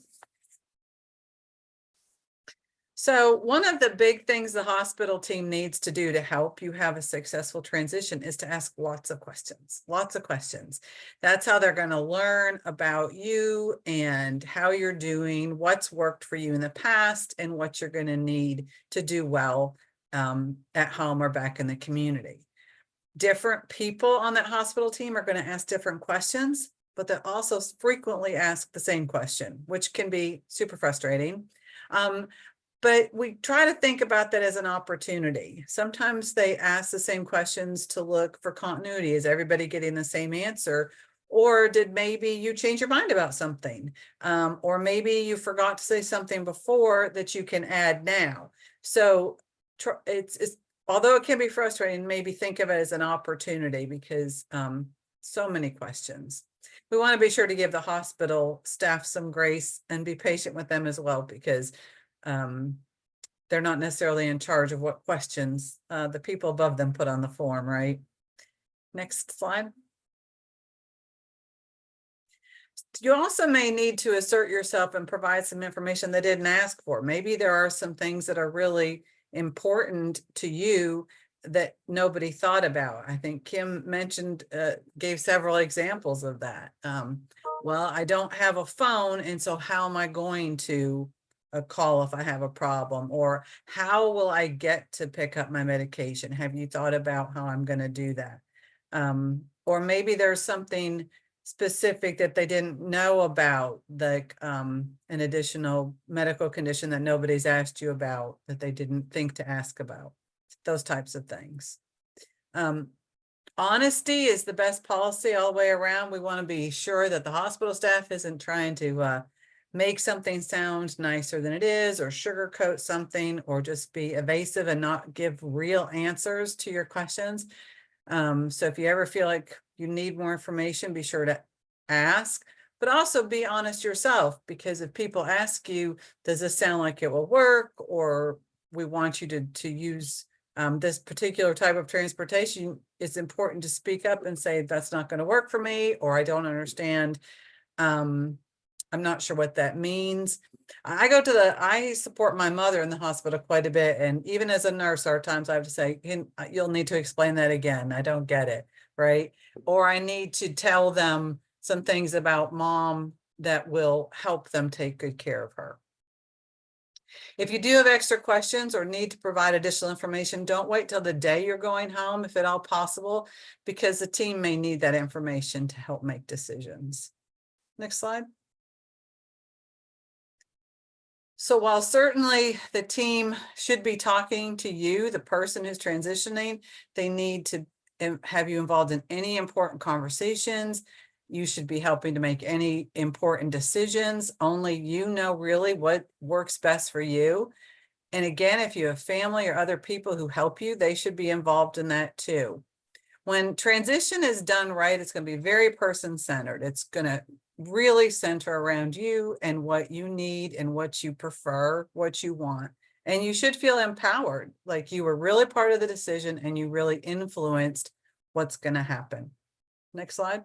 So one of the big things the hospital team needs to do to help you have a successful transition is to ask lots of questions, lots of questions. That's how they're going to learn about you and how you're doing, what's worked for you in the past, and what you're going to need to do well at home or back in the community. Different people on that hospital team are going to ask different questions, but they also frequently ask the same question, which can be super frustrating. But we try to think about that as an opportunity. Sometimes they ask the same questions to look for continuity. Is everybody getting the same answer? Or did maybe you change your mind about something? Or maybe you forgot to say something before that you can add now. So it's although it can be frustrating, maybe think of it as an opportunity because so many questions. We want to be sure to give the hospital staff some grace and be patient with them as well, because they're not necessarily in charge of what questions the people above them put on the form, right? Next slide. You also may need to assert yourself and provide some information they didn't ask for. Maybe there are some things that are really important to you that nobody thought about. I think Kim mentioned, gave several examples of that. Well, I don't have a phone, and so how am I going to call if I have a problem? Or how will I get to pick up my medication? Have you thought about how I'm going to do that? Or maybe there's something specific that they didn't know about, like an additional medical condition that nobody's asked you about, that they didn't think to ask about, those types of things. Honesty is the best policy all the way around. We want to be sure that the hospital staff isn't trying to make something sound nicer than it is, or sugarcoat something, or just be evasive and not give real answers to your questions. So if you ever feel like you need more information, be sure to ask, but also be honest yourself, because if people ask you, does this sound like it will work? Or we want you to use this particular type of transportation, it's important to speak up and say, that's not going to work for me, or I don't understand. I'm not sure what that means. I support my mother in the hospital quite a bit. And even as a nurse, there are times I have to say, you'll need to explain that again. I don't get it, right? Or I need to tell them some things about mom that will help them take good care of her. If you do have extra questions or need to provide additional information, don't wait till the day you're going home, if at all possible, because the team may need that information to help make decisions. Next slide. So while certainly the team should be talking to you, the person who's transitioning, they need to have you involved in any important conversations. You should be helping to make any important decisions. Only you know really what works best for you. And again, if you have family or other people who help you, they should be involved in that too. When transition is done right, it's going to be very person-centered. It's going to really center around you and what you need and what you prefer, what you want. And you should feel empowered, like you were really part of the decision and you really influenced what's going to happen. Next slide.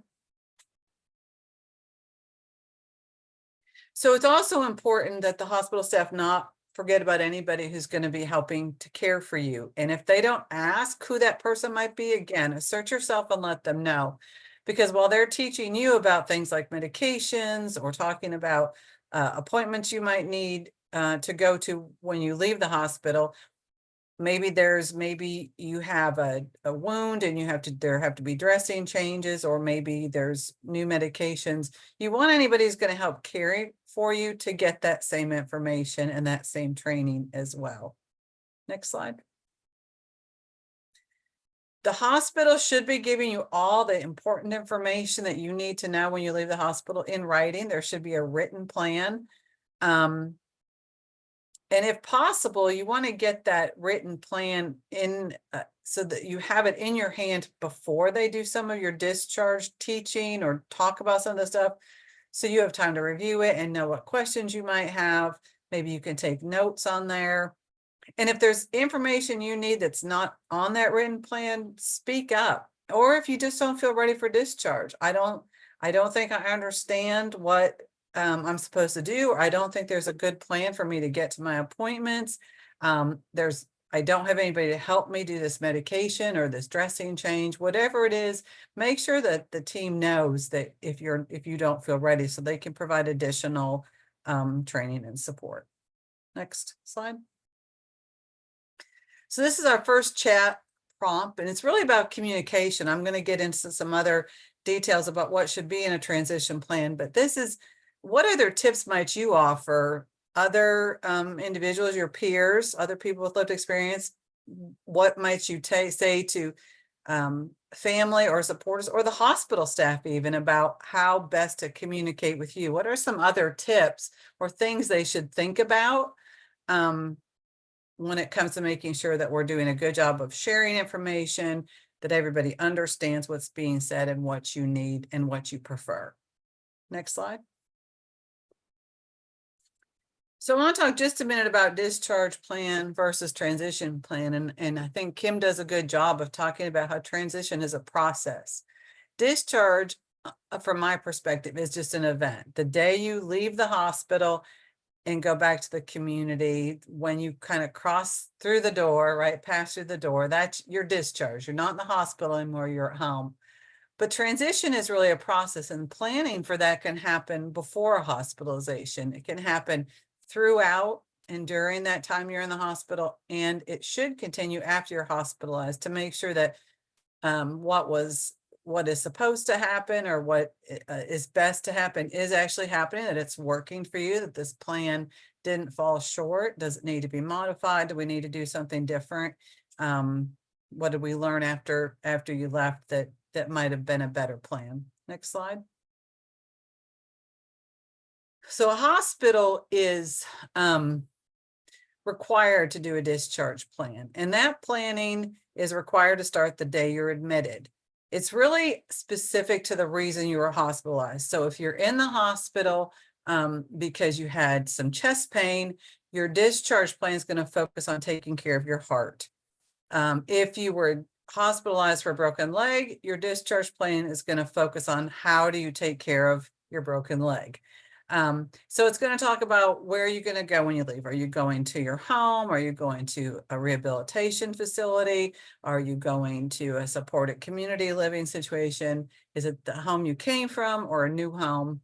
So it's also important that the hospital staff not forget about anybody who's going to be helping to care for you. And if they don't ask who that person might be, again, assert yourself and let them know. Because while they're teaching you about things like medications or talking about appointments you might need to go to when you leave the hospital. Maybe you have a wound and there have to be dressing changes, or maybe there's new medications. You want anybody who's going to help carry for you to get that same information and that same training as well. Next slide. The hospital should be giving you all the important information that you need to know when you leave the hospital in writing. There should be a written plan. And if possible, you want to get that written plan in so that you have it in your hand before they do some of your discharge teaching or talk about some of the stuff. So you have time to review it and know what questions you might have. Maybe you can take notes on there. And if there's information you need that's not on that written plan, speak up. Or if you just don't feel ready for discharge, I don't think I understand what I'm supposed to do. I don't think there's a good plan for me to get to my appointments. I don't have anybody to help me do this medication or this dressing change, whatever it is. Make sure that the team knows that if you don't feel ready, so they can provide additional training and support. Next slide. So this is our first chat prompt, and it's really about communication. I'm going to get into some other details about what should be in a transition plan, but this is, what other tips might you offer other individuals, your peers, other people with lived experience? What might you say to family or supporters or the hospital staff even about how best to communicate with you? What are some other tips or things they should think about when it comes to making sure that we're doing a good job of sharing information, that everybody understands what's being said and what you need and what you prefer? Next slide. So I want to talk just a minute about discharge plan versus transition plan. And I think Kim does a good job of talking about how transition is a process. Discharge, from my perspective, is just an event. The day you leave the hospital and go back to the community, when you kind of cross through the door, right, pass through the door, that's your discharge. You're not in the hospital anymore, you're at home. But transition is really a process, and planning for that can happen before a hospitalization. It can happen throughout and during that time you're in the hospital, and it should continue after you're hospitalized to make sure that what is supposed to happen or what is best to happen is actually happening, that it's working for you, that this plan didn't fall short. Does it need to be modified? Do we need to do something different? What did we learn after you left that might have been a better plan? Next slide. So a hospital is required to do a discharge plan, and that planning is required to start the day you're admitted. It's really specific to the reason you were hospitalized. So if you're in the hospital because you had some chest pain, your discharge plan is going to focus on taking care of your heart. If you were hospitalized for a broken leg, your discharge plan is going to focus on how do you take care of your broken leg. So it's going to talk about where are you going to go when you leave. Are you going to your home? Are you going to a rehabilitation facility? Are you going to a supported community living situation? Is it the home you came from or a new home?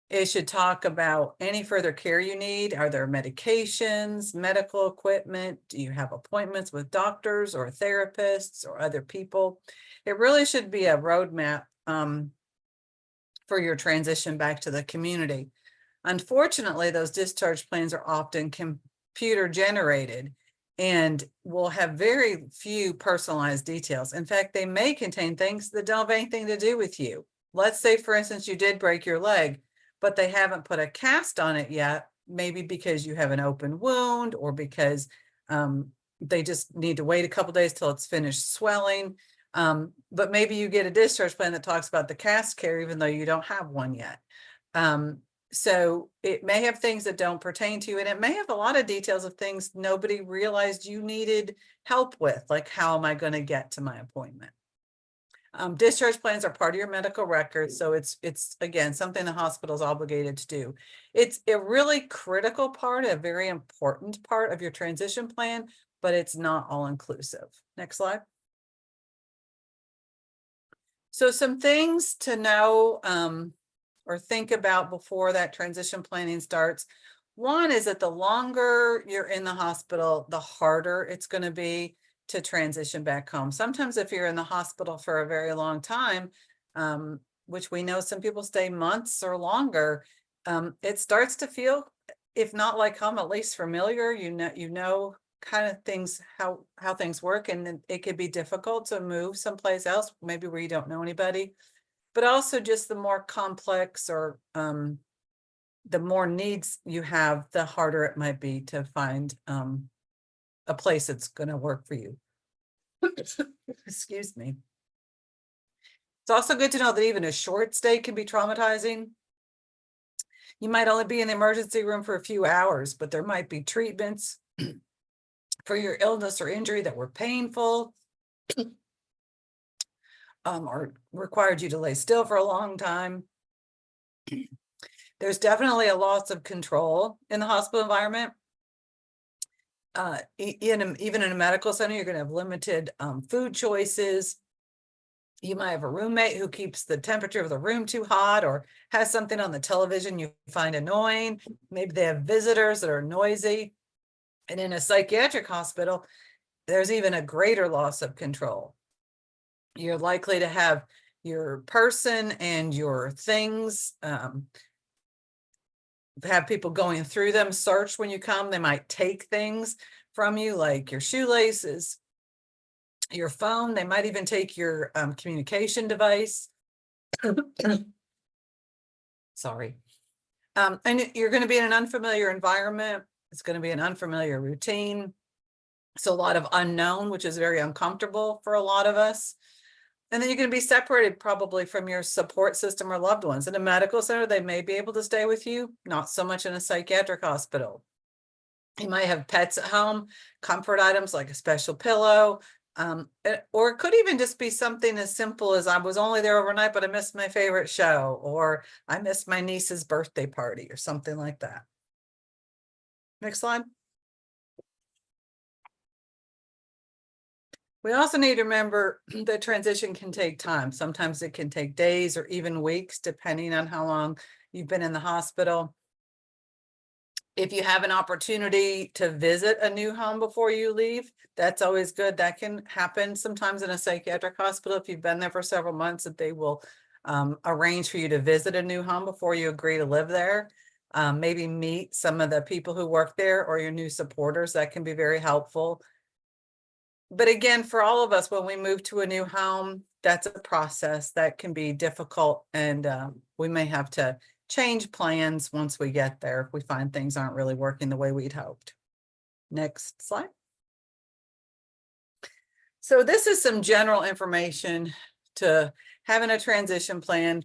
It should talk about any further care you need. Are there medications, medical equipment? Do you have appointments with doctors or therapists or other people? It really should be a roadmap for your transition back to the community. Unfortunately, those discharge plans are often computer generated and will have very few personalized details. In fact, they may contain things that don't have anything to do with you. Let's say, for instance, you did break your leg, but they haven't put a cast on it yet, maybe because you have an open wound or because they just need to wait a couple days till it's finished swelling. But maybe you get a discharge plan that talks about the cast care, even though you don't have one yet. So it may have things that don't pertain to you, and it may have a lot of details of things nobody realized you needed help with, like how am I going to get to my appointment? Discharge plans are part of your medical record, so it's again something the hospital is obligated to do. It's a really critical part, a very important part of your transition plan, but it's not all inclusive. Next slide. So some things to know or think about before that transition planning starts. One is that the longer you're in the hospital, the harder it's going to be to transition back home. Sometimes if you're in the hospital for a very long time, which we know some people stay months or longer, it starts to feel, if not like home, at least familiar. You know kind of things, how things work, and it could be difficult to move someplace else, maybe where you don't know anybody. But also just the more complex or the more needs you have, the harder it might be to find a place that's going to work for you. Excuse me. It's also good to know that even a short stay can be traumatizing. You might only be in the emergency room for a few hours, but there might be treatments for your illness or injury that were painful, or required you to lay still for a long time. There's definitely a loss of control in the hospital environment. Even in a medical center, you're going to have limited food choices. You might have a roommate who keeps the temperature of the room too hot, or has something on the television you find annoying. Maybe they have visitors that are noisy. And in a psychiatric hospital, there's even a greater loss of control. You're likely to have your person and your things, have people going through them searched when you come. They might take things from you, like your shoelaces, your phone. They might even take your communication device. Sorry. And you're going to be in an unfamiliar environment. It's going to be an unfamiliar routine. So a lot of unknown, which is very uncomfortable for a lot of us. And then you're going to be separated probably from your support system or loved ones. In a medical center, they may be able to stay with you, not so much in a psychiatric hospital. You might have pets at home, comfort items like a special pillow, or it could even just be something as simple as, I was only there overnight, but I missed my favorite show, or I missed my niece's birthday party, or something like that. Next slide. We also need to remember that transition can take time. Sometimes it can take days or even weeks, depending on how long you've been in the hospital. If you have an opportunity to visit a new home before you leave, that's always good. That can happen sometimes in a psychiatric hospital. If you've been there for several months, that they will arrange for you to visit a new home before you agree to live there. Maybe meet some of the people who work there or your new supporters. That can be very helpful. But again, for all of us, when we move to a new home, that's a process that can be difficult, and we may have to change plans once we get there if we find things aren't really working the way we'd hoped. Next slide. So this is some general information to having a transition plan,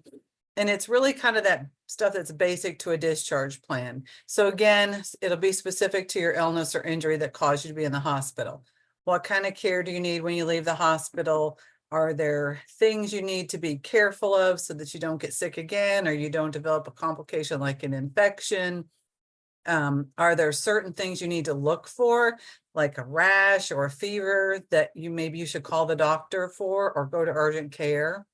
and it's really kind of that stuff that's basic to a discharge plan. So again, it'll be specific to your illness or injury that caused you to be in the hospital. What kind of care do you need when you leave the hospital? Are there things you need to be careful of so that you don't get sick again, or you don't develop a complication like an infection? Are there certain things you need to look for, like a rash or a fever, that maybe you should call the doctor for or go to urgent care?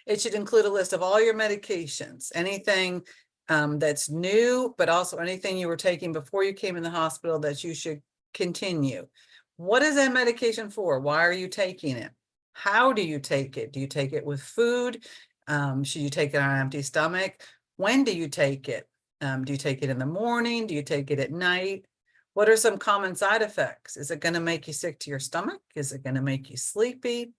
It should include a list of all your medications, anything that's new, but also anything you were taking before you came in the hospital that you should continue. What is that medication for? Why are you taking it? How do you take it? Do you take it with food? Should you take it on an empty stomach? When do you take it? Do you take it in the morning? Do you take it at night? What are some common side effects? Is it going to make you sick to your stomach? Is it going to make you sleepy?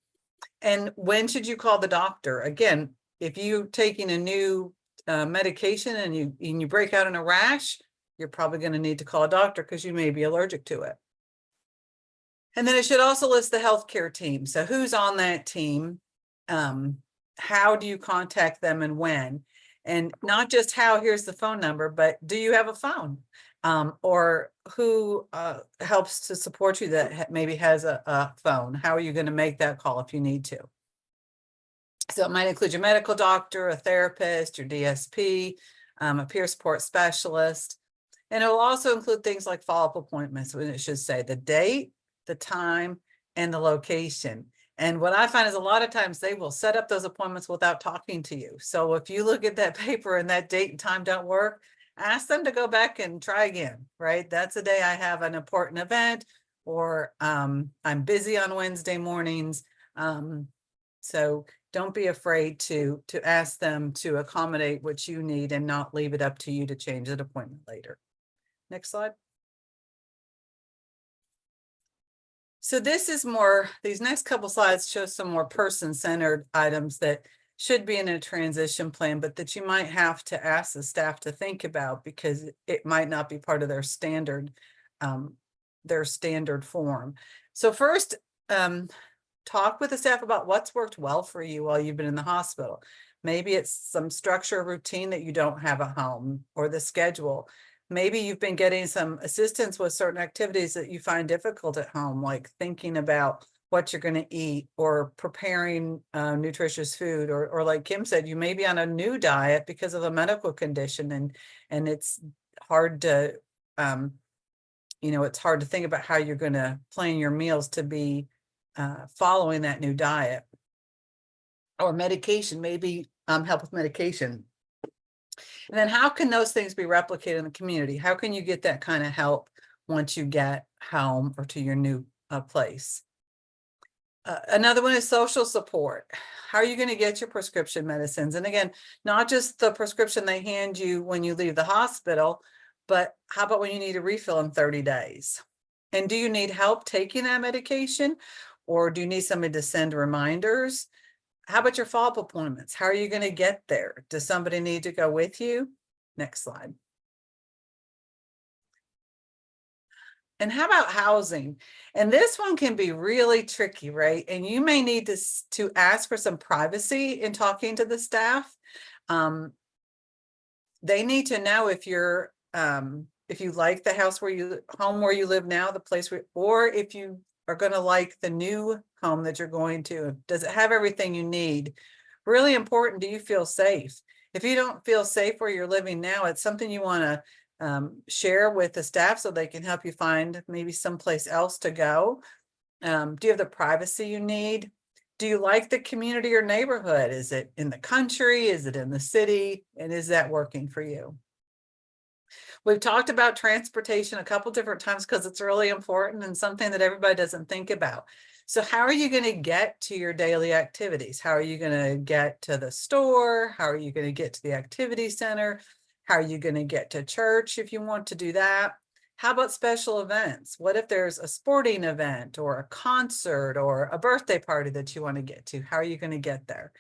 And when should you call the doctor? Again, if you're taking a new medication and you break out in a rash, you're probably going to need to call a doctor because you may be allergic to it. And then it should also list the healthcare team. So who's on that team? How do you contact them and when? And not just how, here's the phone number, but do you have a phone? Or who helps to support you that maybe has a phone? How are you going to make that call if you need to? So it might include your medical doctor, a therapist, your DSP, a peer support specialist. And it will also include things like follow-up appointments, when it should say the date, the time, and the location. And what I find is a lot of times they will set up those appointments without talking to you. So if you look at that paper and that date and time don't work, ask them to go back and try again, right? That's the day I have an important event, or I'm busy on Wednesday mornings. So don't be afraid to ask them to accommodate what you need and not leave it up to you to change an appointment later. Next slide. So this is more, these next couple slides show some more person-centered items that should be in a transition plan, but that you might have to ask the staff to think about because it might not be part of their standard form. So first, talk with the staff about what's worked well for you while you've been in the hospital. Maybe it's some structure or routine that you don't have at home, or the schedule. Maybe you've been getting some assistance with certain activities that you find difficult at home, like thinking about what you're going to eat or preparing nutritious food, or like Kim said, you may be on a new diet because of a medical condition, and it's hard to, it's hard to think about how you're going to plan your meals to be following that new diet. Or medication, maybe help with medication. And then how can those things be replicated in the community? How can you get that kind of help once you get home or to your new place? Another one is social support. How are you going to get your prescription medicines? And again, not just the prescription they hand you when you leave the hospital, but how about when you need a refill in 30 days? And do you need help taking that medication? Or do you need somebody to send reminders? How about your follow-up appointments? How are you going to get there? Does somebody need to go with you? Next slide. And how about housing? And this one can be really tricky, right? And you may need to ask for some privacy in talking to the staff. They need to know if you like the home where you live now, the place or if you are going to like the new home that you're going to. Does it have everything you need? Really important, do you feel safe? If you don't feel safe where you're living now, it's something you want to share with the staff so they can help you find maybe someplace else to go. Do you have the privacy you need? Do you like the community or neighborhood? Is it in the country? Is it in the city? And is that working for you? We've talked about transportation a couple different times because it's really important and something that everybody doesn't think about. So how are you going to get to your daily activities? How are you going to get to the store? How are you going to get to the activity center? How are you going to get to church if you want to do that? How about special events? What if there's a sporting event or a concert or a birthday party that you want to get to? How are you going to get there?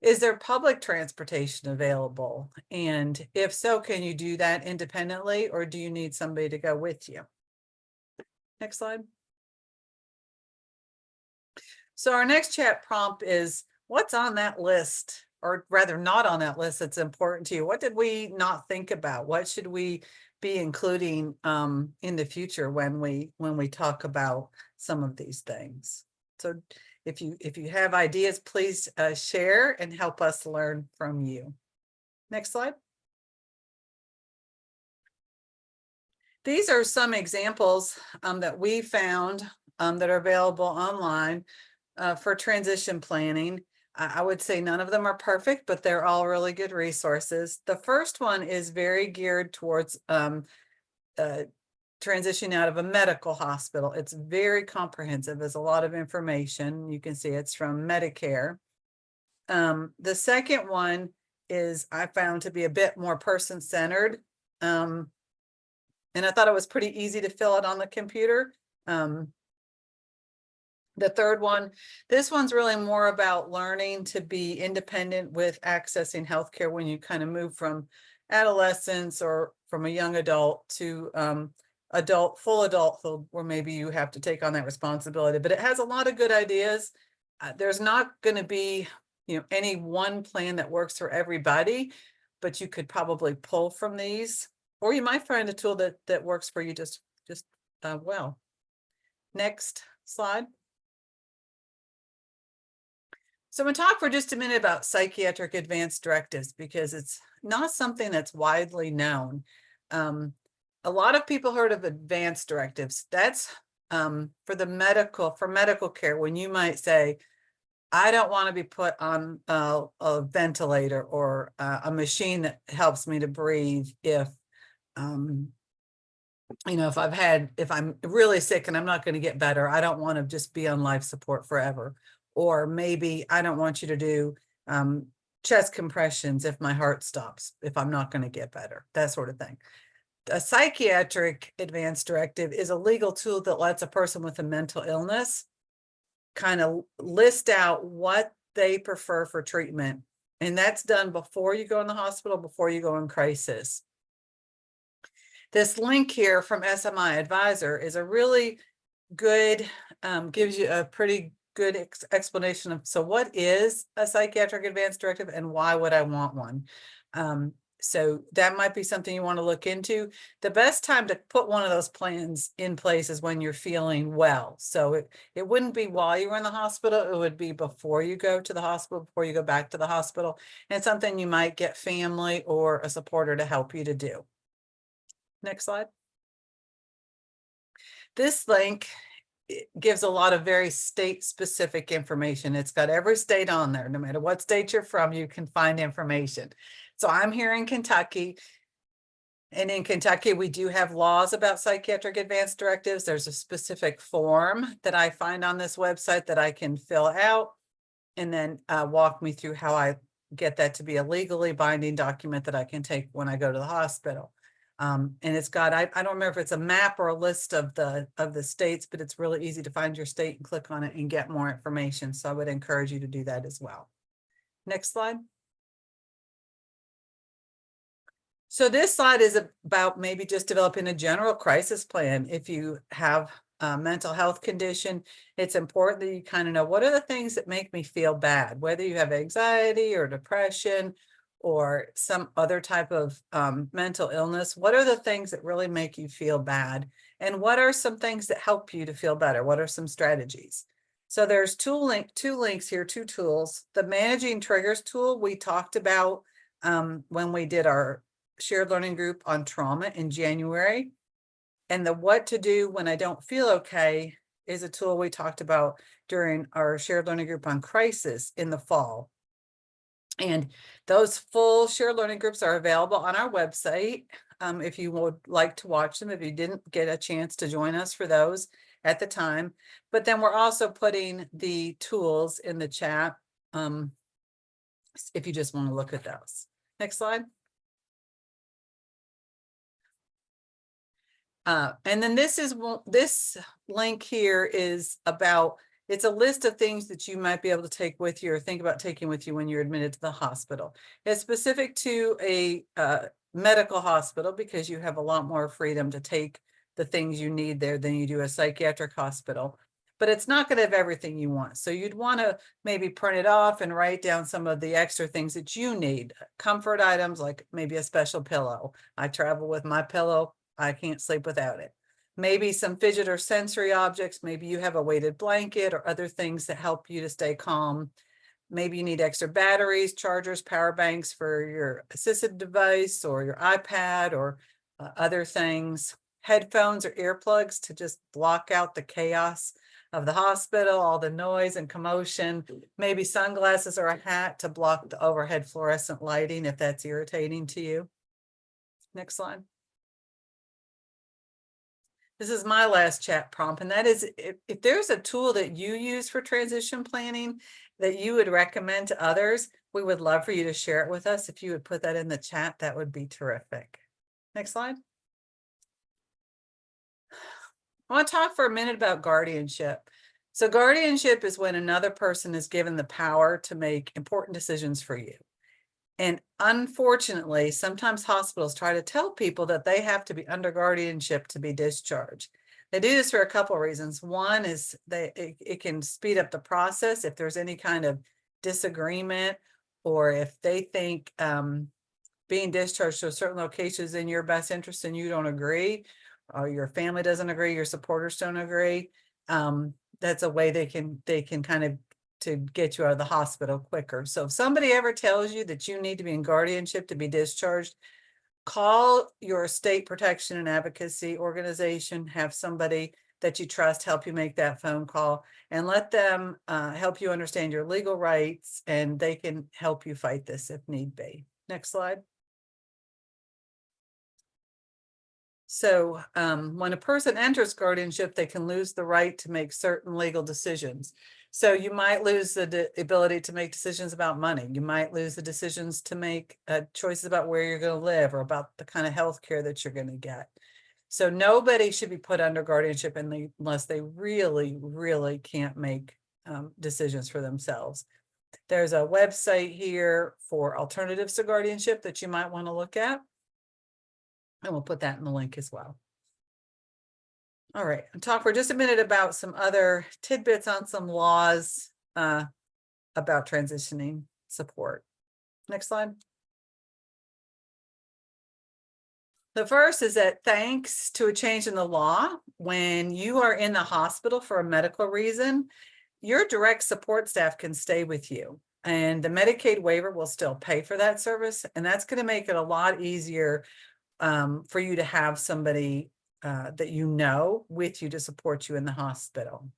Is there public transportation available? And if so, can you do that independently, or do you need somebody to go with you? Next slide. So our next chat prompt is, what's on that list, or rather not on that list that's important to you? What did we not think about? What should we be including in the future when we talk about some of these things? So if you have ideas, please share and help us learn from you. Next slide. These are some examples that we found that are available online for transition planning. I would say none of them are perfect, but they're all really good resources. The first one is very geared towards transitioning out of a medical hospital. It's very comprehensive. There's a lot of information. You can see it's from Medicare. The second one is I found to be a bit more person-centered. And I thought it was pretty easy to fill it on the computer. The third one, this one's really more about learning to be independent with accessing healthcare when you kind of move from adolescence or from a young adult to full adulthood, where maybe you have to take on that responsibility. But it has a lot of good ideas. There's not going to be, any one plan that works for everybody, but you could probably pull from these, or you might find a tool that works for you just well. Next slide. So I'm going to talk for just a minute about psychiatric advance directives, because it's not something that's widely known. A lot of people heard of advance directives. That's for medical care, when you might say, I don't want to be put on a ventilator or a machine that helps me to breathe if, you know, if I'm really sick and I'm not going to get better, I don't want to just be on life support forever. Or maybe I don't want you to do chest compressions if my heart stops, if I'm not going to get better, that sort of thing. A psychiatric advance directive is a legal tool that lets a person with a mental illness kind of list out what they prefer for treatment. And that's done before you go in the hospital, before you go in crisis. This link here from SMI Advisor is a really good, gives you a pretty good explanation of, so what is a psychiatric advance directive and why would I want one? So that might be something you want to look into. The best time to put one of those plans in place is when you're feeling well. So it wouldn't be while you're in the hospital, it would be before you go to the hospital, before you go back to the hospital. And it's something you might get family or a supporter to help you to do. Next slide. This link gives a lot of very state-specific information. It's got every state on there. No matter what state you're from, you can find information. So I'm here in Kentucky. And in Kentucky, we do have laws about psychiatric advance directives. There's a specific form that I find on this website that I can fill out and then walk me through how I get that to be a legally binding document that I can take when I go to the hospital. And it's got, I don't remember if it's a map or a list of the states, but it's really easy to find your state and click on it and get more information. So I would encourage you to do that as well. Next slide. So this slide is about maybe just developing a general crisis plan. If you have a mental health condition, it's important that you kind of know, what are the things that make me feel bad, whether you have anxiety or depression or some other type of mental illness. What are the things that really make you feel bad? And what are some things that help you to feel better? What are some strategies? So there's two links here, two tools. The Managing Triggers tool we talked about when we did our shared learning group on trauma in January. And the What to Do When I Don't Feel Okay is a tool we talked about during our shared learning group on crisis in the fall. And those full shared learning groups are available on our website if you would like to watch them, if you didn't get a chance to join us for those at the time. But then we're also putting the tools in the chat if you just want to look at those. Next slide. And then this link here is about, it's a list of things that you might be able to take with you or think about taking with you when you're admitted to the hospital. It's specific to a medical hospital because you have a lot more freedom to take the things you need there than you do a psychiatric hospital. But it's not going to have everything you want. So you'd want to maybe print it off and write down some of the extra things that you need. Comfort items like maybe a special pillow. I travel with my pillow. I can't sleep without it. Maybe some fidget or sensory objects. Maybe you have a weighted blanket or other things that help you to stay calm. Maybe you need extra batteries, chargers, power banks for your assisted device or your iPad or other things. Headphones or earplugs to just block out the chaos of the hospital, all the noise and commotion. Maybe sunglasses or a hat to block the overhead fluorescent lighting if that's irritating to you. Next slide. This is my last chat prompt, and that is if there's a tool that you use for transition planning that you would recommend to others, we would love for you to share it with us. If you would put that in the chat, that would be terrific. Next slide. I want to talk for a minute about guardianship. So guardianship is when another person is given the power to make important decisions for you. And unfortunately, sometimes hospitals try to tell people that they have to be under guardianship to be discharged. They do this for a couple of reasons. One is it can speed up the process if there's any kind of disagreement, or if they think being discharged to a certain location is in your best interest and you don't agree, or your family doesn't agree, your supporters don't agree. That's a way they can kind of to get you out of the hospital quicker. So if somebody ever tells you that you need to be in guardianship to be discharged, call your state protection and advocacy organization, have somebody that you trust help you make that phone call, and let them help you understand your legal rights, and they can help you fight this if need be. Next slide. So when a person enters guardianship, they can lose the right to make certain legal decisions. So you might lose the ability to make decisions about money. You might lose the decisions to make choices about where you're going to live or about the kind of health care that you're going to get. So nobody should be put under guardianship unless they really, really can't make decisions for themselves. There's a website here for alternatives to guardianship that you might want to look at. And we'll put that in the link as well. All right, I'll talk for just a minute about some other tidbits on some laws about transitioning support. Next slide. The first is that thanks to a change in the law, when you are in the hospital for a medical reason, your direct support staff can stay with you. And the Medicaid waiver will still pay for that service. And that's going to make it a lot easier for you to have somebody that you know with you to support you in the hospital.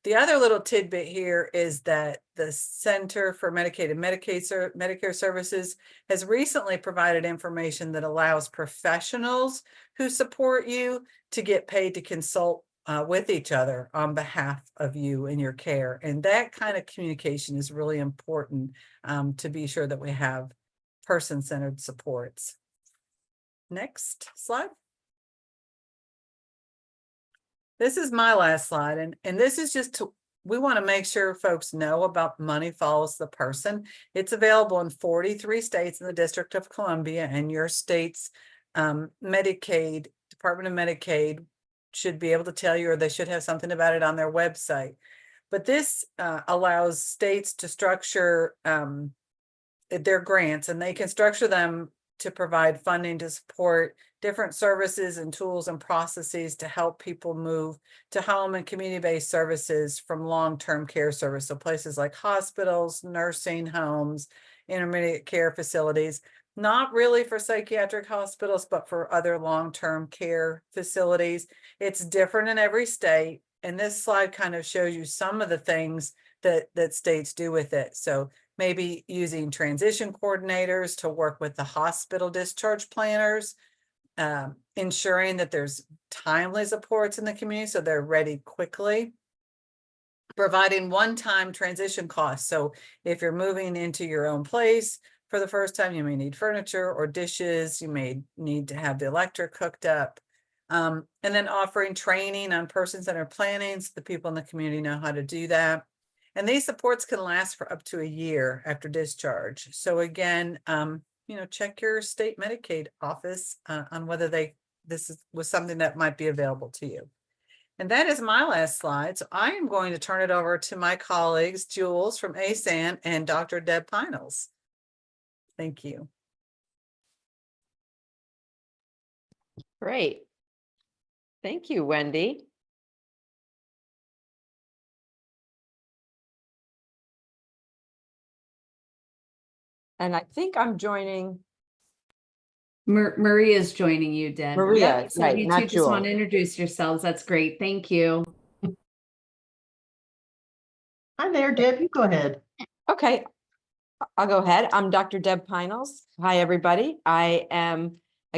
The other little tidbit here is that the Center for Medicaid and Medicare Services has recently provided information that allows professionals who support you to get paid to consult with each other on behalf of you and your care. And that kind of communication is really important to be sure that we have person-centered supports. Next slide. This is my last slide, and this is just we want to make sure folks know about Money Follows the Person. It's available in 43 states in the District of Columbia, and your state's Medicaid, Department of Medicaid should be able to tell you, or they should have something about it on their website. But this allows states to structure their grants, and they can structure them to provide funding to support different services and tools and processes to help people move to home and community-based services from long-term care service. So places like hospitals, nursing homes, intermediate care facilities, not really for psychiatric hospitals, but for other long-term care facilities. It's different in every state. And this slide kind of shows you some of the things that states do with it. So maybe using transition coordinators to work with the hospital discharge planners, ensuring that there's timely supports in the community so they're ready quickly, providing one-time transition costs. So if you're moving into your own place for the first time, you may need furniture or dishes, you may need to have the electric hooked up, and then offering training on person-centered planning so the people in the community know how to do that. And these supports can last for up to a year after discharge. So again, check your state Medicaid office on whether this was something that might be available to you. And that is my last slide. So I am going to turn it over to my colleagues, Jules from ASAN and Dr. Deb Pinels. Thank you. Great. Thank you, Wendy. And I think I'm joining Maria's joining you, Deb. Maria, Yep, so right, you not two just want to Jewel. introduce yourselves. That's great. Thank you. Hi there, Deb, you go ahead. Okay, I'll go ahead. I'm Dr. Deb Pinels. Hi, everybody. I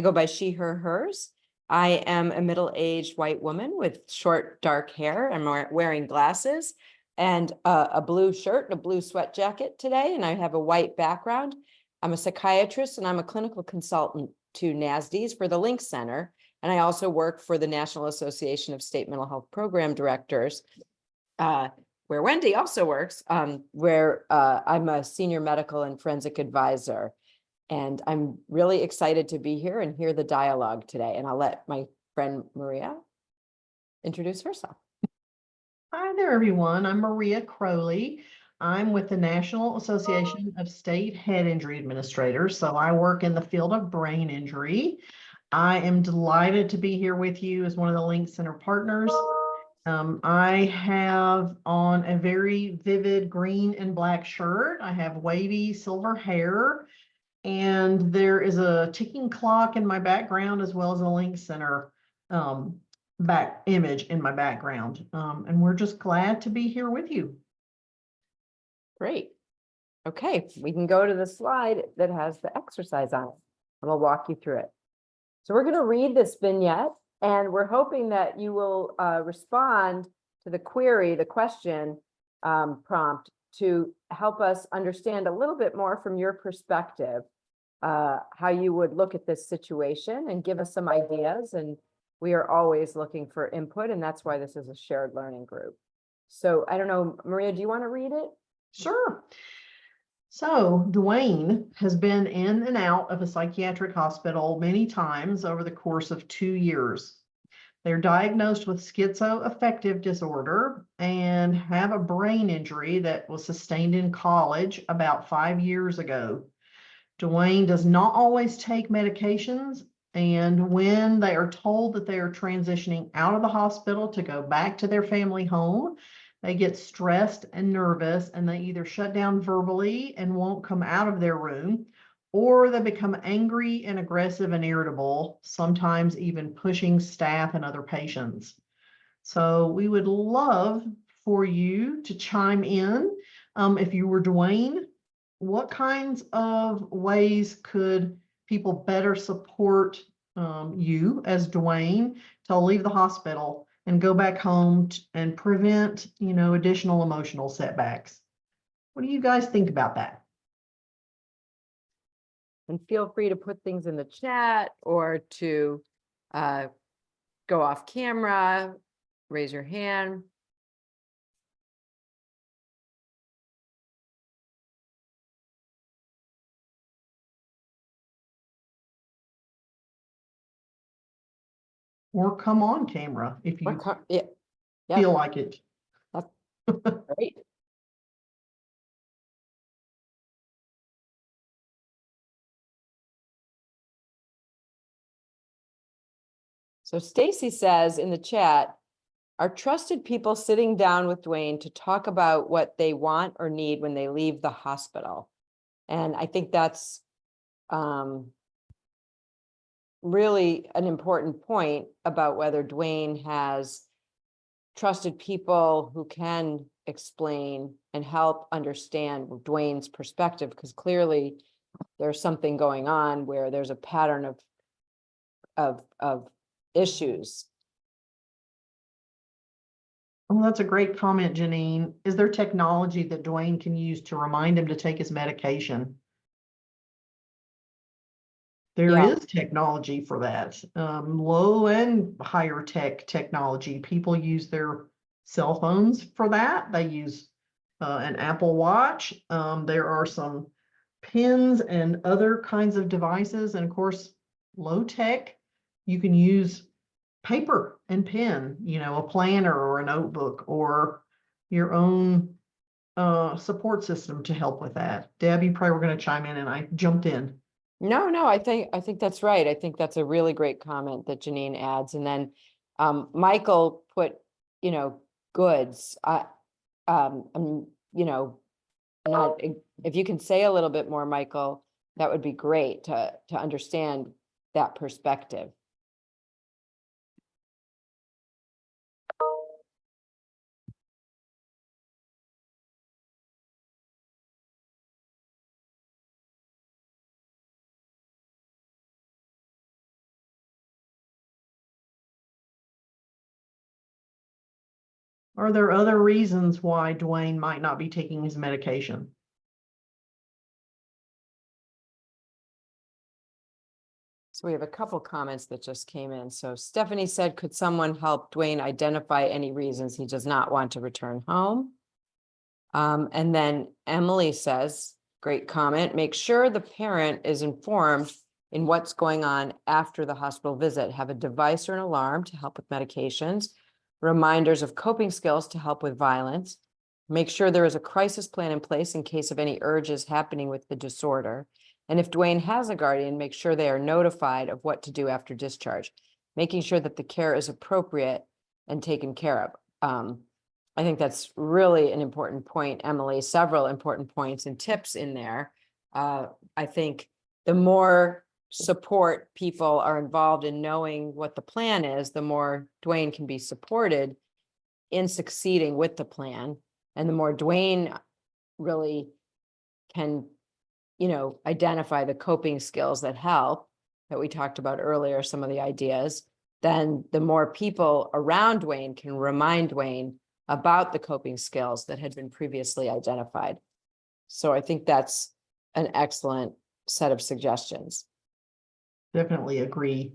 go by she, her, hers. I am a middle-aged white woman with short, dark hair. I'm wearing glasses and a blue shirt and a blue sweat jacket today, and I have a white background. I'm a psychiatrist and I'm a clinical consultant to NASDs for the Link Center. And I also work for the National Association of State Mental Health Program Directors, where Wendy also works, where I'm a senior medical and forensic advisor. And I'm really excited to be here and hear the dialogue today. And I'll let my friend Maria introduce herself. Hi there, everyone. I'm Maria Crowley. I'm with the National Association of State Head Injury Administrators. So I work in the field of brain injury. I am delighted to be here with you as one of the Link Center partners. I have on a very vivid green and black shirt. I have wavy silver hair, and there is a ticking clock in my background as well as a Link Center back image in my background. And we're just glad to be here with you. Great. Okay, we can go to the slide that has the exercise on it. And we'll walk you through it. So we're going to read this vignette, and we're hoping that you will respond to the query, the question prompt, to help us understand a little bit more from your perspective, how you would look at this situation and give us some ideas. And we are always looking for input, and that's why this is a shared learning group. So I don't know, Maria, do you want to read it? Sure. So Dwayne has been in and out of a psychiatric hospital many times over the course of 2 years. They're diagnosed with schizoaffective disorder and have a brain injury that was sustained in college about 5 years ago. Dwayne does not always take medications, and when they are told that they are transitioning out of the hospital to go back to their family home, they get stressed and nervous, and they either shut down verbally and won't come out of their room, or they become angry and aggressive and irritable, sometimes even pushing staff and other patients. So we would love for you to chime in. If you were Dwayne, what kinds of ways could people better support you as Dwayne to leave the hospital and go back home and prevent, additional emotional setbacks? What do you guys think about that? And feel free to put things in the chat or to go off camera, raise your hand. Or come on camera if you Yeah, yeah, feel like it. great. So Stacy says in the chat, are trusted people sitting down with Dwayne to talk about what they want or need when they leave the hospital? And I think that's really an important point about whether Dwayne has trusted people who can explain and help understand Dwayne's perspective, because clearly there's something going on where there's a pattern of issues. Well, that's a great comment, Janine. Is there technology that Dwayne can use to remind him to take his medication? There Yeah. is technology for that. Low and higher tech technology. People use their cell phones for that. They use an Apple Watch. There are some pins and other kinds of devices. And of course, low tech, you can use paper and pen, a planner or a notebook or your own support system to help with that. Deb, you probably were going to chime in and I jumped in. No, I think that's right. I think that's a really great comment that Janine adds. And then Michael put, goods. Not, if you can say a little bit more, Michael, that would be great to understand that perspective. Are there other reasons why Dwayne might not be taking his medication? So we have a couple comments that just came in. So Stephanie said, could someone help Dwayne identify any reasons he does not want to return home? And then Emily says, great comment, make sure the parent is informed in what's going on after the hospital visit. Have a device or an alarm to help with medications, reminders of coping skills to help with violence. Make sure there is a crisis plan in place in case of any urges happening with the disorder. And if Dwayne has a guardian, make sure they are notified of what to do after discharge, making sure that the care is appropriate and taken care of. I think that's really an important point, Emily, several important points and tips in there. I think the more support people are involved in knowing what the plan is, the more Dwayne can be supported in succeeding with the plan. And the more Dwayne really can, identify the coping skills that help, that we talked about earlier, some of the ideas, then the more people around Dwayne can remind Dwayne about the coping skills that had been previously identified. So I think that's an excellent set of suggestions. Definitely agree.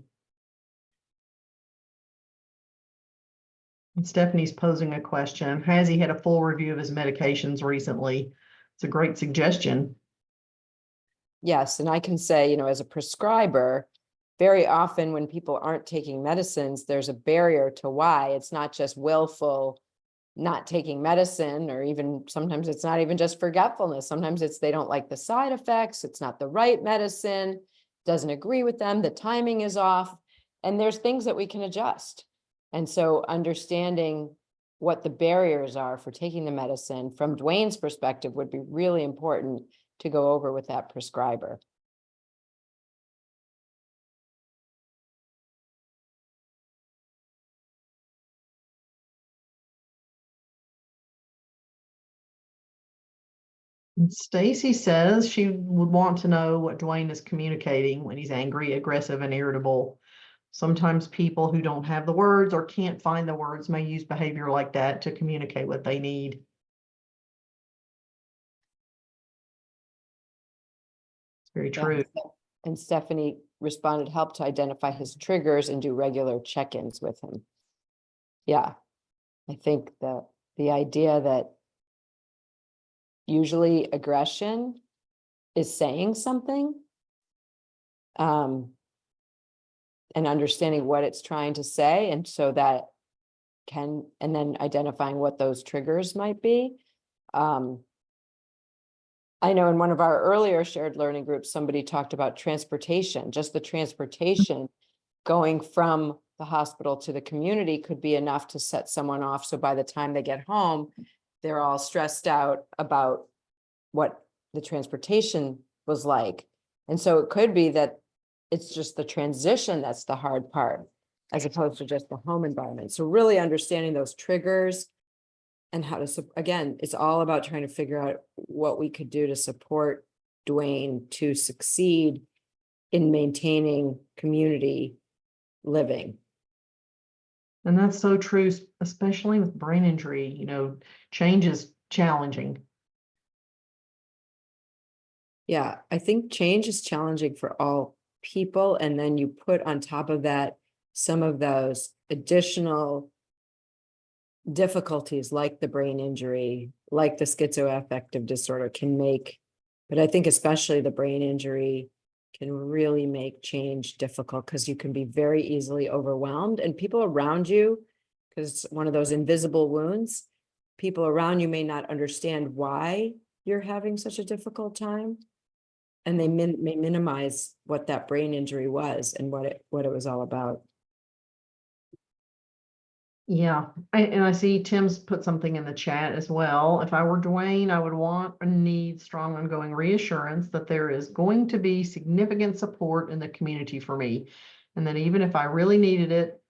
And Stephanie's posing a question. Has he had a full review of his medications recently? It's a great suggestion. Yes, and I can say, as a prescriber, very often when people aren't taking medicines, there's a barrier to why. It's not just willful not taking medicine, or even sometimes it's not even just forgetfulness. Sometimes it's they don't like the side effects, it's not the right medicine, doesn't agree with them, the timing is off, and there's things that we can adjust. And so understanding what the barriers are for taking the medicine from Dwayne's perspective would be really important to go over with that prescriber. And Stacy says she would want to know what Dwayne is communicating when he's angry, aggressive, and irritable. Sometimes people who don't have the words or can't find the words may use behavior like that to communicate what they need. It's very true. And Stephanie responded, help to identify his triggers and do regular check-ins with him. Yeah, I think the idea that usually aggression is saying something, and understanding what it's trying to say, and so that and then identifying what those triggers might be. I know in one of our earlier shared learning groups, somebody talked about transportation, just the transportation going from the hospital to the community could be enough to set someone off. So by the time they get home, they're all stressed out about what the transportation was like. And so it could be that it's just the transition that's the hard part, as opposed to just the home environment. So really understanding those triggers and how to, again, it's all about trying to figure out what we could do to support Dwayne to succeed in maintaining community living. And that's so true, especially with brain injury, change is challenging. Yeah, I think change is challenging for all people. And then you put on top of that some of those additional difficulties like the brain injury, like the schizoaffective disorder can make, but I think especially the brain injury can really make change difficult because you can be very easily overwhelmed, and people around you, because it's one of those invisible wounds, people around you may not understand why you're having such a difficult time, and they may minimize what that brain injury was and what it was all about. Yeah, and I see Tim's put something in the chat as well. If I were Dwayne, I would want and need strong ongoing reassurance that there is going to be significant support in the community for me. And that even if I really needed it,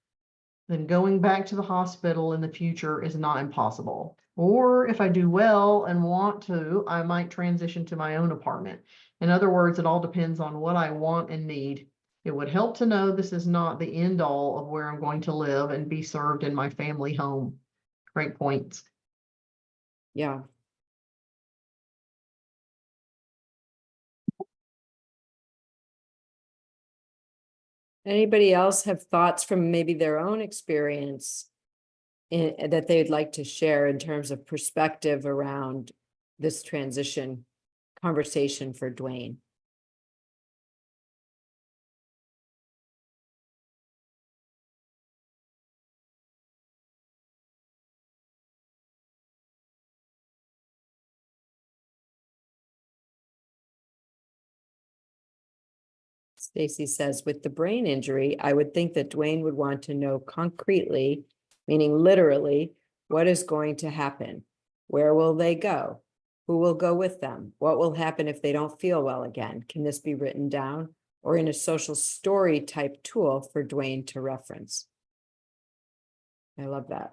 then going back to the hospital in the future is not impossible. Or if I do well and want to, I might transition to my own apartment. In other words, it all depends on what I want and need. It would help to know this is not the end all of where I'm going to live and be served in my family home. Great points. Yeah. Anybody else have thoughts from maybe their own experience that they'd like to share in terms of perspective around this transition conversation for Dwayne? Stacy says, with the brain injury, I would think that Dwayne would want to know concretely, meaning literally, what is going to happen? Where will they go? Who will go with them? What will happen if they don't feel well again? Can this be written down? or in a social story type tool for Dwayne to reference. I love that.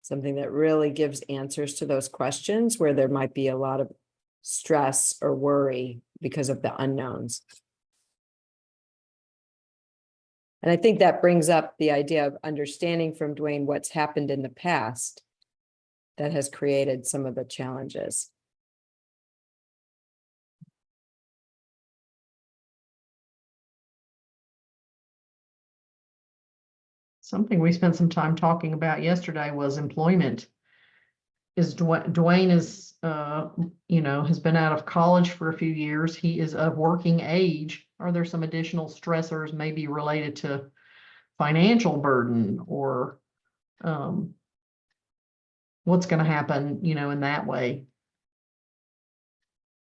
Something that really gives answers to those questions where there might be a lot of stress or worry because of the unknowns. And I think that brings up the idea of understanding from Dwayne what's happened in the past that has created some of the challenges. Something we spent some time talking about yesterday was employment. Dwayne is, has been out of college for a few years. He is of working age. Are there some additional stressors maybe related to financial burden or what's going to happen, in that way?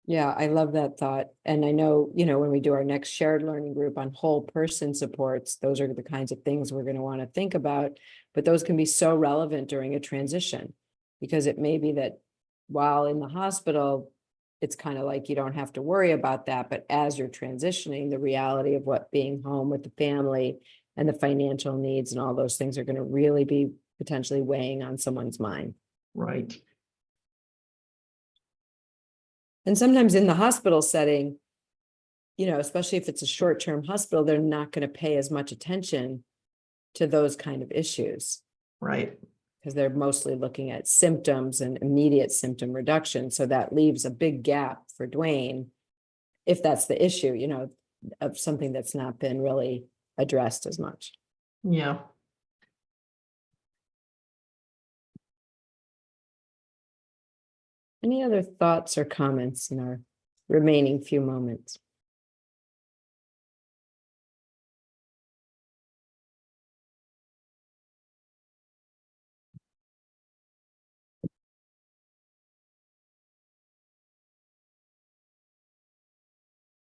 Yeah, I love that thought. And I know, when we do our next shared learning group on whole person supports, those are the kinds of things we're going to want to think about. But those can be so relevant during a transition, because it may be that while in the hospital, it's kind of like you don't have to worry about that. But as you're transitioning, the reality of what being home with the family and the financial needs and all those things are going to really be potentially weighing on someone's mind. Right. And sometimes in the hospital setting, especially if it's a short-term hospital, they're not going to pay as much attention to those kind of issues. Right. Because they're mostly looking at symptoms and immediate symptom reduction. So that leaves a big gap for Dwayne, if that's the issue, of something that's not been really addressed as much. Yeah. Any other thoughts or comments in our remaining few moments?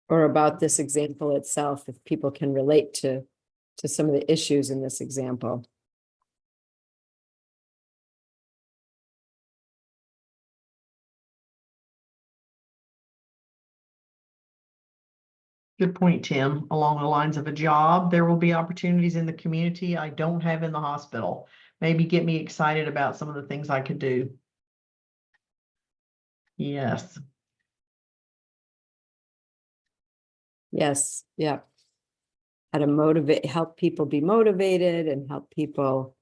Or about this example itself, if people can relate to some of the issues in this example. Good point, Tim. Along the lines of a job, there will be opportunities in the community I don't have in the hospital. Maybe get me excited about some of the things I could do. Yes. Yes, yeah. How to help people be motivated and help people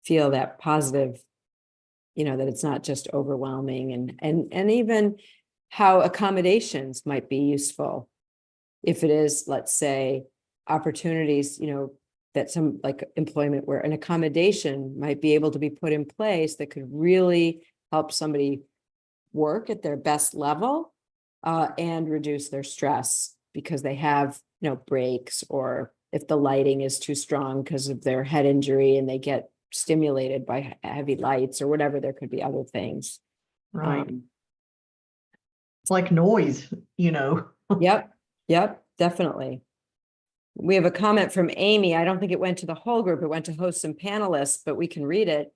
feel that positive, that it's not just overwhelming, and even how accommodations might be useful. If it is, let's say, opportunities, that some like employment where an accommodation might be able to be put in place that could really help somebody work at their best level and reduce their stress because they have, breaks, or if the lighting is too strong because of their head injury and they get stimulated by heavy lights or whatever, there could be other things. Right. Like noise, Yep, definitely. We have a comment from Amy. I don't think it went to the whole group. It went to hosts and panelists, but we can read it.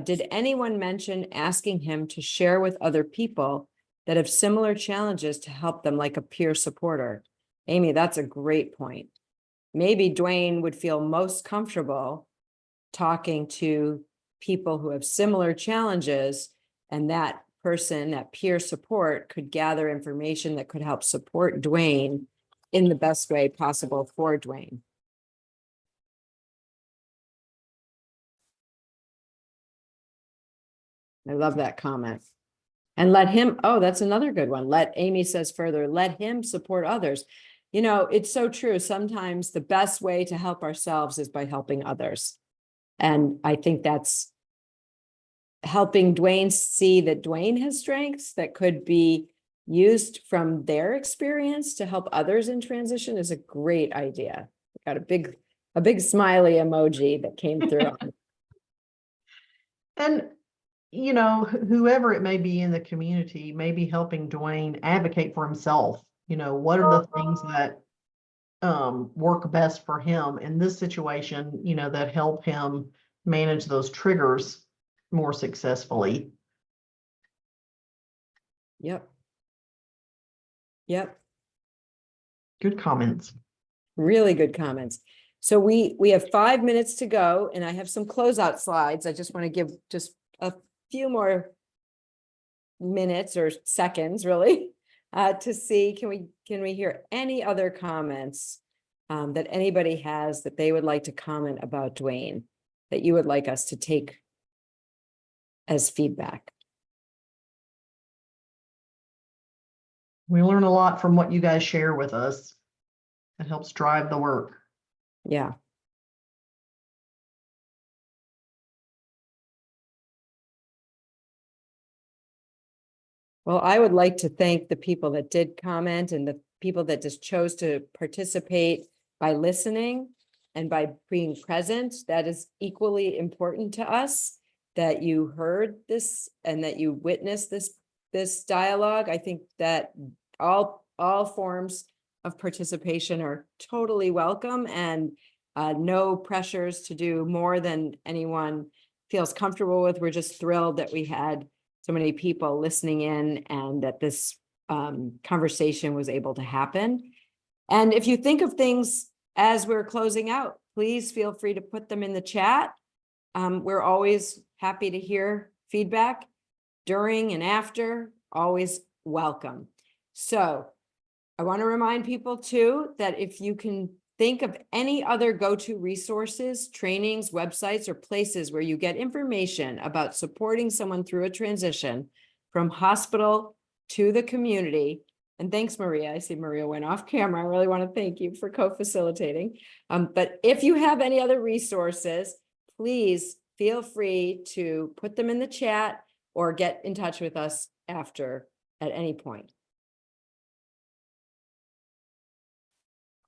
Did anyone mention asking him to share with other people that have similar challenges to help them, like a peer supporter? Amy, that's a great point. Maybe Dwayne would feel most comfortable talking to people who have similar challenges, and that person, that peer support, could gather information that could help support Dwayne in the best way possible for Dwayne. I love that comment. And let him, oh, that's another good one. Amy says further, let him support others. It's so true. Sometimes the best way to help ourselves is by helping others. And I think that's helping Dwayne see that Dwayne has strengths that could be used from their experience to help others in transition is a great idea. Got a big smiley emoji that came through. And, whoever it may be in the community, maybe helping Dwayne advocate for himself. What are the things that work best for him in this situation, that help him manage those triggers more successfully. Yep. Yep. Good comments. Really good comments. So we have 5 minutes to go, and I have some closeout slides. I just want to give just a few more minutes or seconds, really, to see, can we hear any other comments that anybody has that they would like to comment about Dwayne, that you would like us to take as feedback? We learn a lot from what you guys share with us. It helps drive the work. Yeah. Well, I would like to thank the people that did comment and the people that just chose to participate by listening and by being present. That is equally important to us, that you heard this and that you witnessed this dialogue. I think that all forms of participation are totally welcome, and no pressures to do more than anyone feels comfortable with. We're just thrilled that we had so many people listening in and that this conversation was able to happen. And if you think of things as we're closing out, please feel free to put them in the chat. We're always happy to hear feedback during and after, always welcome. So I want to remind people too, that if you can think of any other go-to resources, trainings, websites, or places where you get information about supporting someone through a transition from hospital to the community. And thanks, Maria. I see Maria went off camera. I really want to thank you for co-facilitating. But if you have any other resources, please feel free to put them in the chat or get in touch with us after at any point.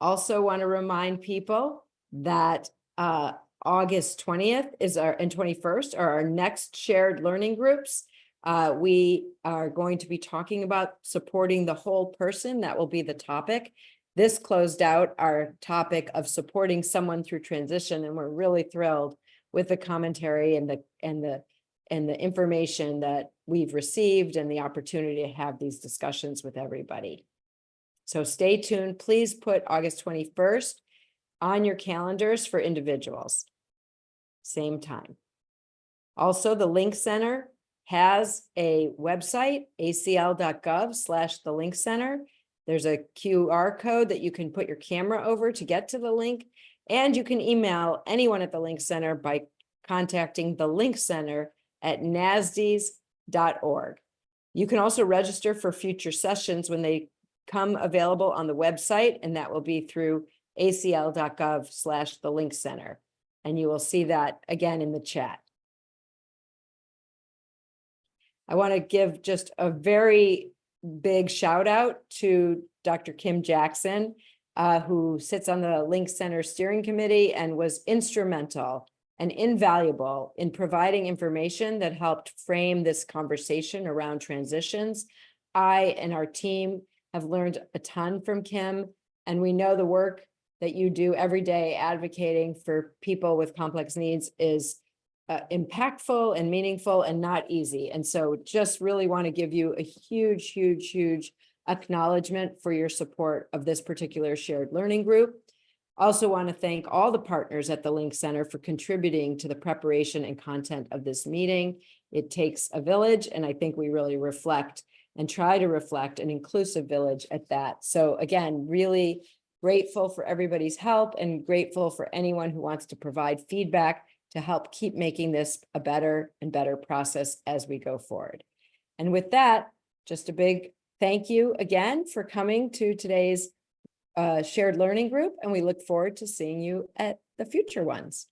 Also want to remind people that August 20th and 21st are our next shared learning groups. We are going to be talking about supporting the whole person. That will be the topic. This closed out our topic of supporting someone through transition, and we're really thrilled with the commentary and the information that we've received and the opportunity to have these discussions with everybody. So stay tuned. Please put August 21st on your calendars for individuals. Same time. Also, the Link Center has a website, acl.gov/the Link Center. There's a QR code that you can put your camera over to get to the link, and you can email anyone at the Link Center by contacting the Link Center at nasds.org. You can also register for future sessions when they come available on the website, and that will be through acl.gov/the Link Center. And you will see that again in the chat. I want to give just a very big shout out to Dr. Kim Jackson, who sits on the Link Center Steering Committee and was instrumental and invaluable in providing information that helped frame this conversation around transitions. I and our team have learned a ton from Kim, and we know the work that you do every day advocating for people with complex needs is impactful and meaningful and not easy. And so just really want to give you a huge, huge, huge acknowledgement for your support of this particular shared learning group. Also want to thank all the partners at the Link Center for contributing to the preparation and content of this meeting. It takes a village, and I think we really reflect and try to reflect an inclusive village at that. So again, really grateful for everybody's help and grateful for anyone who wants to provide feedback to help keep making this a better and better process as we go forward. And with that, just a big thank you again for coming to today's shared learning group, and we look forward to seeing you at the future ones.